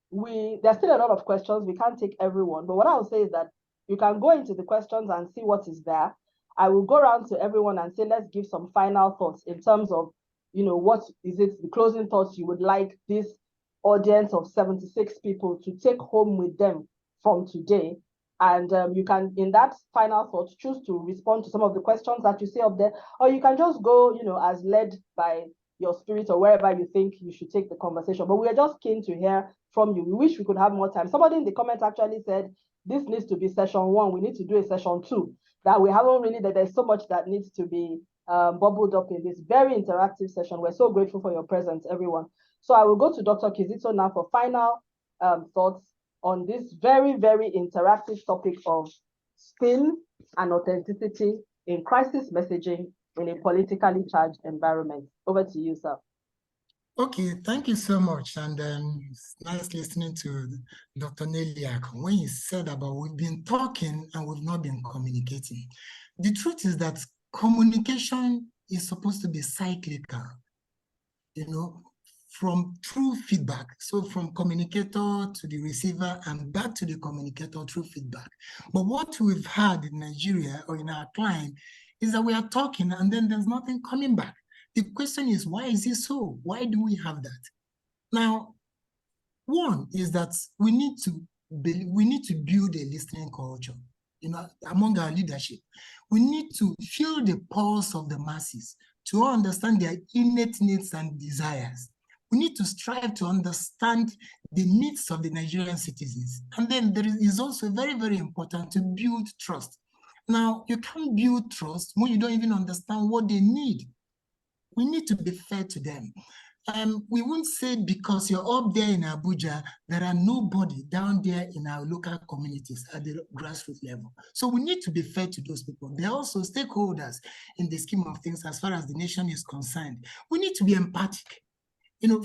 there's still a lot of questions. We can't take everyone, but what I'll say is that you can go into the questions and see what is there. I will go around to everyone and say, let's give some final thoughts in terms of, what is it, the closing thoughts you would like this audience of 76 people to take home with them from today. And you can, in that final thought, choose to respond to some of the questions that you see up there, or you can just go, as led by your spirit or wherever you think you should take the conversation. But we are just keen to hear from you. We wish we could have more time. Somebody in the comments actually said, this needs to be session 1. We need to do a session 2. That we haven't really, that there's so much that needs to be bubbled up in this very interactive session. We're so grateful for your presence, everyone. So I will go to Dr. Kizito now for final thoughts on this very, very interactive topic of spin and authenticity in crisis messaging in a politically charged environment. Over to you, sir. Okay, thank you so much. And it's nice listening to Dr. Neliaku when you said about we've been talking and we've not been communicating. The truth is that communication is supposed to be cyclical, from true feedback. So from communicator to the receiver and back to the communicator through feedback. But what we've had in Nigeria or in our clime is that we are talking and then there's nothing coming back. The question is, why is it so? Why do we have that? Now, one is that we need to build a listening culture, among our leadership. We need to feel the pulse of the masses to understand their innate needs and desires. We need to strive to understand the needs of the Nigerian citizens. And then there is also very, very important to build trust. Now, you can't build trust when you don't even understand what they need. We need to be fair to them. We won't say because you're up there in Abuja, there are nobody down there in our local communities at the grassroots level. So we need to be fair to those people. They're also stakeholders in the scheme of things as far as the nation is concerned. We need to be empathic. You know,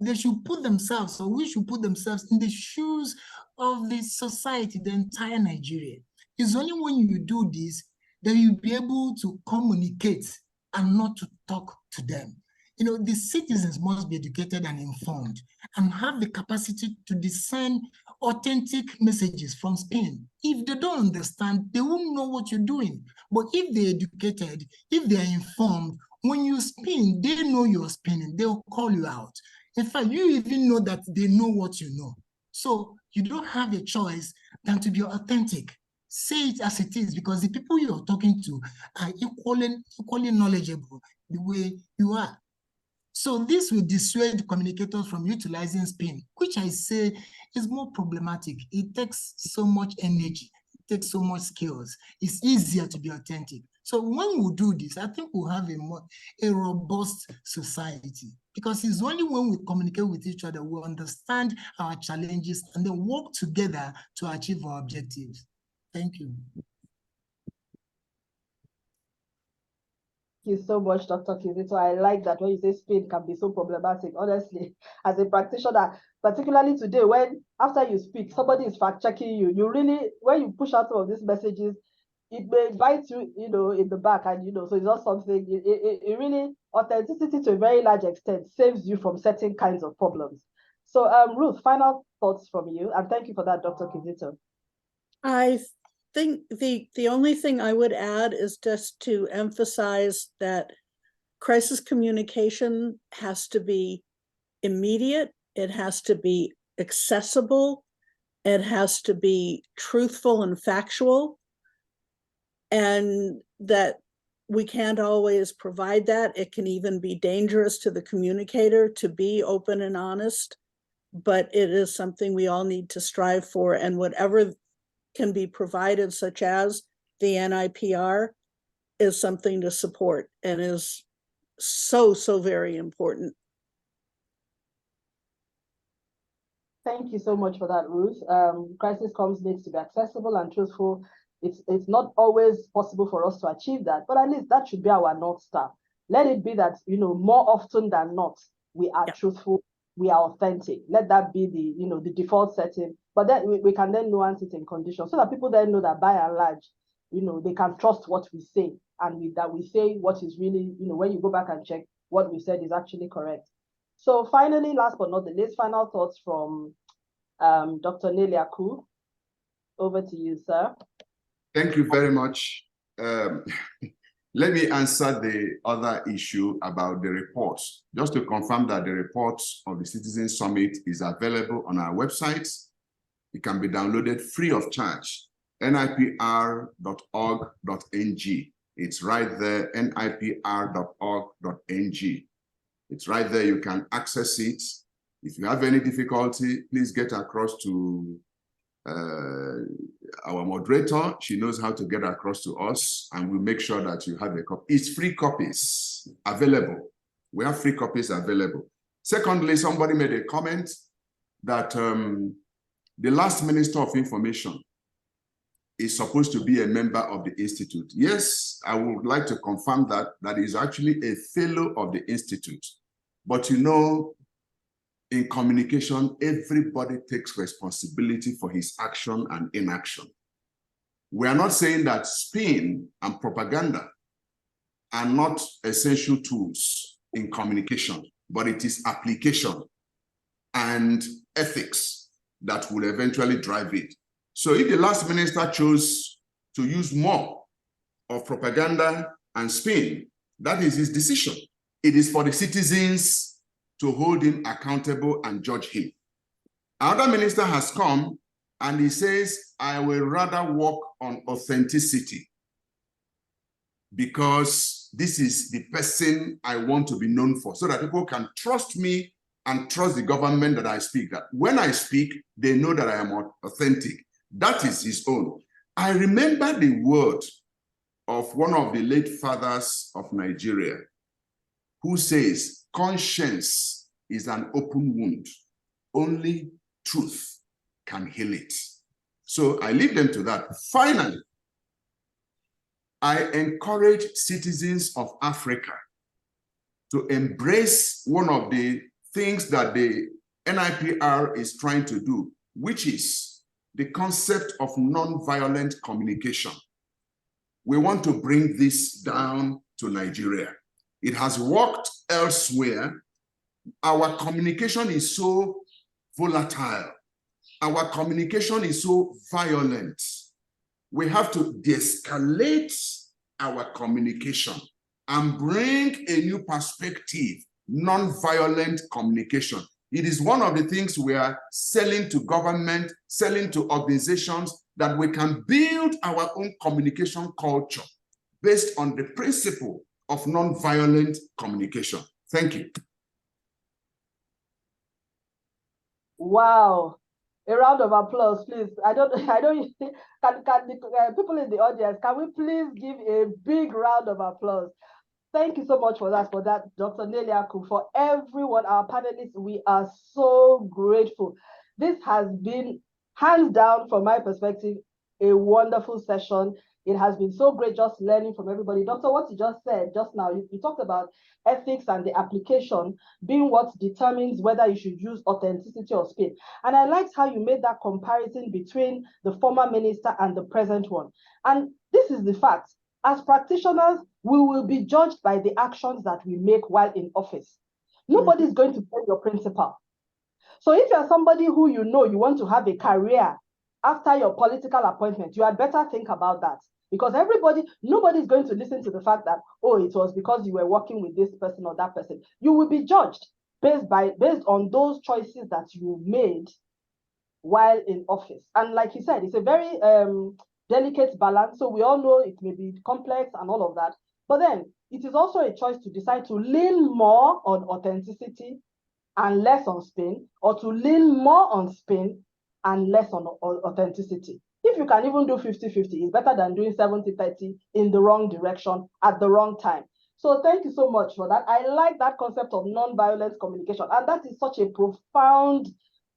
they should put themselves, or we should put themselves in the shoes of the society, the entire Nigeria. It's only when you do this that you'll be able to communicate and not to talk to them. You know, the citizens must be educated and informed and have the capacity to discern authentic messages from spin. If they don't understand, they won't know what you're doing. But if they're educated, if they're informed, when you spin, they know you're spinning. They'll call you out. In fact, you even know that they know what you know. So you don't have a choice than to be authentic. Say it as it is, because the people you're talking to are equally knowledgeable the way you are. So this will dissuade communicators from utilizing spin, which I say is more problematic. It takes so much energy, it takes so much skills. It's easier to be authentic. So when we do this, I think we'll have a robust society, because it's only when we communicate with each other, we understand our challenges and then work together to achieve our objectives. Thank you. Thank you so much, Dr. Kizito. I like that when you say spin can be so problematic. Honestly, as a practitioner, particularly today, when after you speak, somebody is fact-checking you, you really, when you push out some of these messages, it may bite you, you know, in the back, and, you know, so it's not something, it really, authenticity to a very large extent saves you from certain kinds of problems. So, Ruth, final thoughts from you, and thank you for that, Dr. Kizito. I think the only thing I would add is just to emphasize that crisis communication has to be immediate, it has to be accessible, it has to be truthful and factual, and that we can't always provide that. It can even be dangerous to the communicator to be open and honest, but it is something we all need to strive for, and whatever can be provided, such as the NIPR, is something to support and is so very important. Thank you so much for that, Ruth. Crisis comms needs to be accessible and truthful. It's not always possible for us to achieve that, but at least that should be our North Star. Let it be that, you know, more often than not, we are truthful, we are authentic. Let that be the, you know, the default setting. But then we can then nuance it in conditions so that people then know that by and large, you know, they can trust what we say, and with that we say what is really, you know, when you go back and check what we said is actually correct. So finally, last but not the least, final thoughts from Dr. Nelly Aku. Over to you, sir. Thank you very much. Let me answer the other issue about the reports. Just to confirm that the report of the Citizen Summit is available on our website. It can be downloaded free of charge, nipr.org.ng. It's right there, nipr.org.ng. It's right there, you can access it. If you have any difficulty, please get across to our moderator. She knows how to get across to us, and we'll make sure that you have a copy. It's free copies available. We have free copies available. Secondly, somebody made a comment that the last Minister of Information is supposed to be a member of the Institute. Yes, I would like to confirm that that is actually a fellow of the Institute. But you know, in communication, everybody takes responsibility for his action and inaction. We are not saying that spin and propaganda are not essential tools in communication, but it is application and ethics that will eventually drive it. So if the last minister chose to use more of propaganda and spin, that is his decision. It is for the citizens to hold him accountable and judge him. Another minister has come and he says, I will rather work on authenticity because this is the person I want to be known for, so that people can trust me and trust the government that I speak, that when I speak, they know that I am authentic. That is his own. I remember the word of one of the late fathers of Nigeria, who says, conscience is an open wound. Only truth can heal it. So I leave them to that. Finally, I encourage citizens of Africa to embrace one of the things that the NIPR is trying to do, which is the concept of non-violent communication. We want to bring this down to Nigeria. It has worked elsewhere. Our communication is so volatile. Our communication is so violent. We have to de-escalate our communication and bring a new perspective, non-violent communication. It is one of the things we are selling to government, selling to organizations, that we can build our own communication culture based on the principle of non-violent communication. Thank you. Wow. A round of applause, please. Can the people in the audience, can we please give a big round of applause? Thank you so much for that, Dr. Nelly Aku. For everyone, our panelists, we are so grateful. This has been, hands down, from my perspective, a wonderful session. It has been so great just learning from everybody. Doctor, what you just said just now, you talked about ethics and the application being what determines whether you should use authenticity or spin. And I liked how you made that comparison between the former minister and the present one. And this is the fact. As practitioners, we will be judged by the actions that we make while in office. Nobody is going to play your principal. So if you're somebody who you know you want to have a career after your political appointment, you had better think about that. Because nobody is going to listen to the fact that, oh, it was because you were working with this person or that person. You will be judged based on those choices that you made while in office. And like you said, it's a very delicate balance. So we all know it may be complex and all of that. But then it is also a choice to decide to lean more on authenticity and less on spin, or to lean more on spin and less on authenticity. If you can even do 50-50, it's better than doing 70-30 in the wrong direction at the wrong time. So thank you so much for that. I like that concept of non-violent communication. And that is such a profound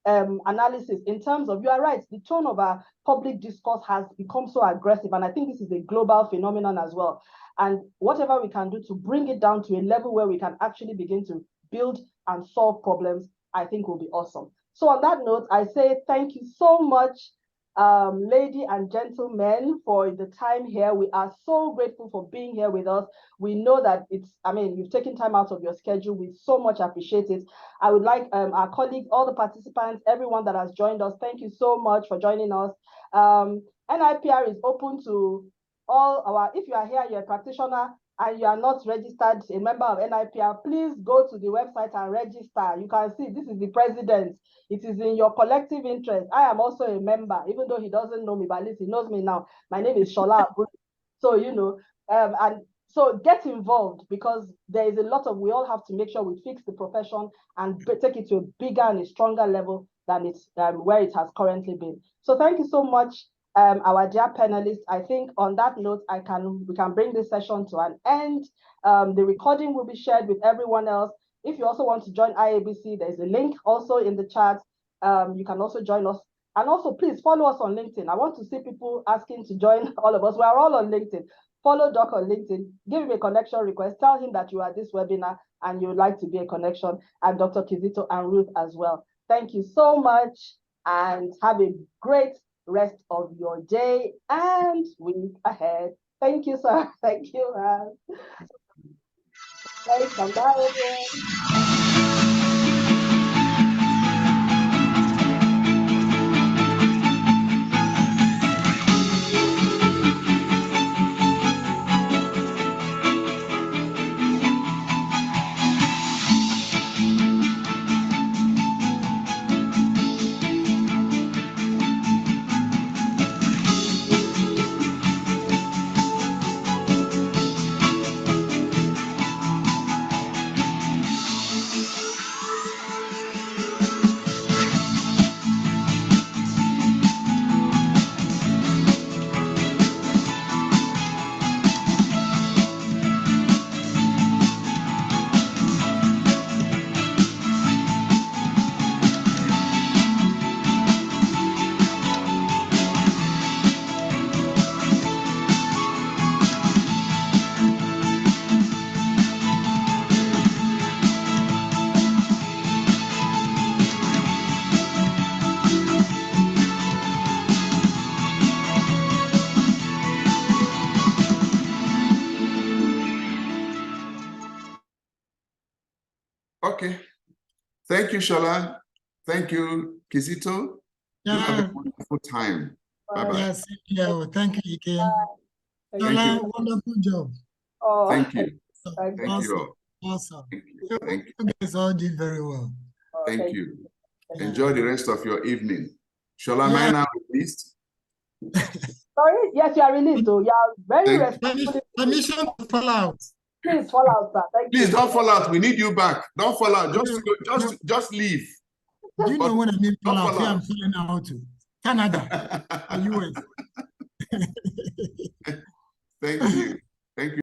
analysis in terms of, you are right, the tone of our public discourse has become so aggressive. And I think this is a global phenomenon as well. And whatever we can do to bring it down to a level where we can actually begin to build and solve problems, I think will be awesome. So on that note, I say thank you so much, ladies and gentlemen, for the time here. We are so grateful for being here with us. We know that you've taken time out of your schedule. We so much appreciate it. I would like our colleagues, all the participants, everyone that has joined us, thank you so much for joining us. NIPR is open to all if you are here, you're a practitioner, and you are not registered, a member of NIPR, please go to the website and register. You can see this is the president. It is in your collective interest. I am also a member, even though he doesn't know me, but at least he knows me now. My name is Shola. So, and so get involved, because there is a lot of, we all have to make sure we fix the profession and take it to a bigger and a stronger level than it's where it has currently been. So thank you so much. Our dear panelists. I think on that note, we can bring this session to an end. The recording will be shared with everyone else. If you also want to join IABC, there's a link also in the chat. You can also join us. And also, please follow us on LinkedIn. I want to see people asking to join all of us. We are all on LinkedIn. Follow Doc on LinkedIn. Give him a connection request. Tell him that you are at this webinar and you would like to be a connection. And Dr. Kizito and Ruth as well. Thank you so much, and have a great rest of your day and week ahead. Thank you, sir. Thank you. Thanks, and bye, everyone. Okay. Thank you, Shola. Thank you, Kizito. You have Yeah, a wonderful time. Bye-bye. yes, yeah, thank you again. Thank Thank Shola, you. wonderful job. Oh, Thank you. thank you. Thank you all. Awesome. Thank you. Thank you. You guys all did very well. Oh, Thank you. Thank Enjoy the rest of your evening. Shola, am I Yeah. now released? Sorry, yes, you are released. So you are very responsible. Permission to fall out. Please fall out, sir. Thank Please you. don't fall out. We need you back. Don't fall out. Just leave. Do you know what I mean fall Don't out? fall Here I'm out. falling out to Canada or US. Thank you. Thank you.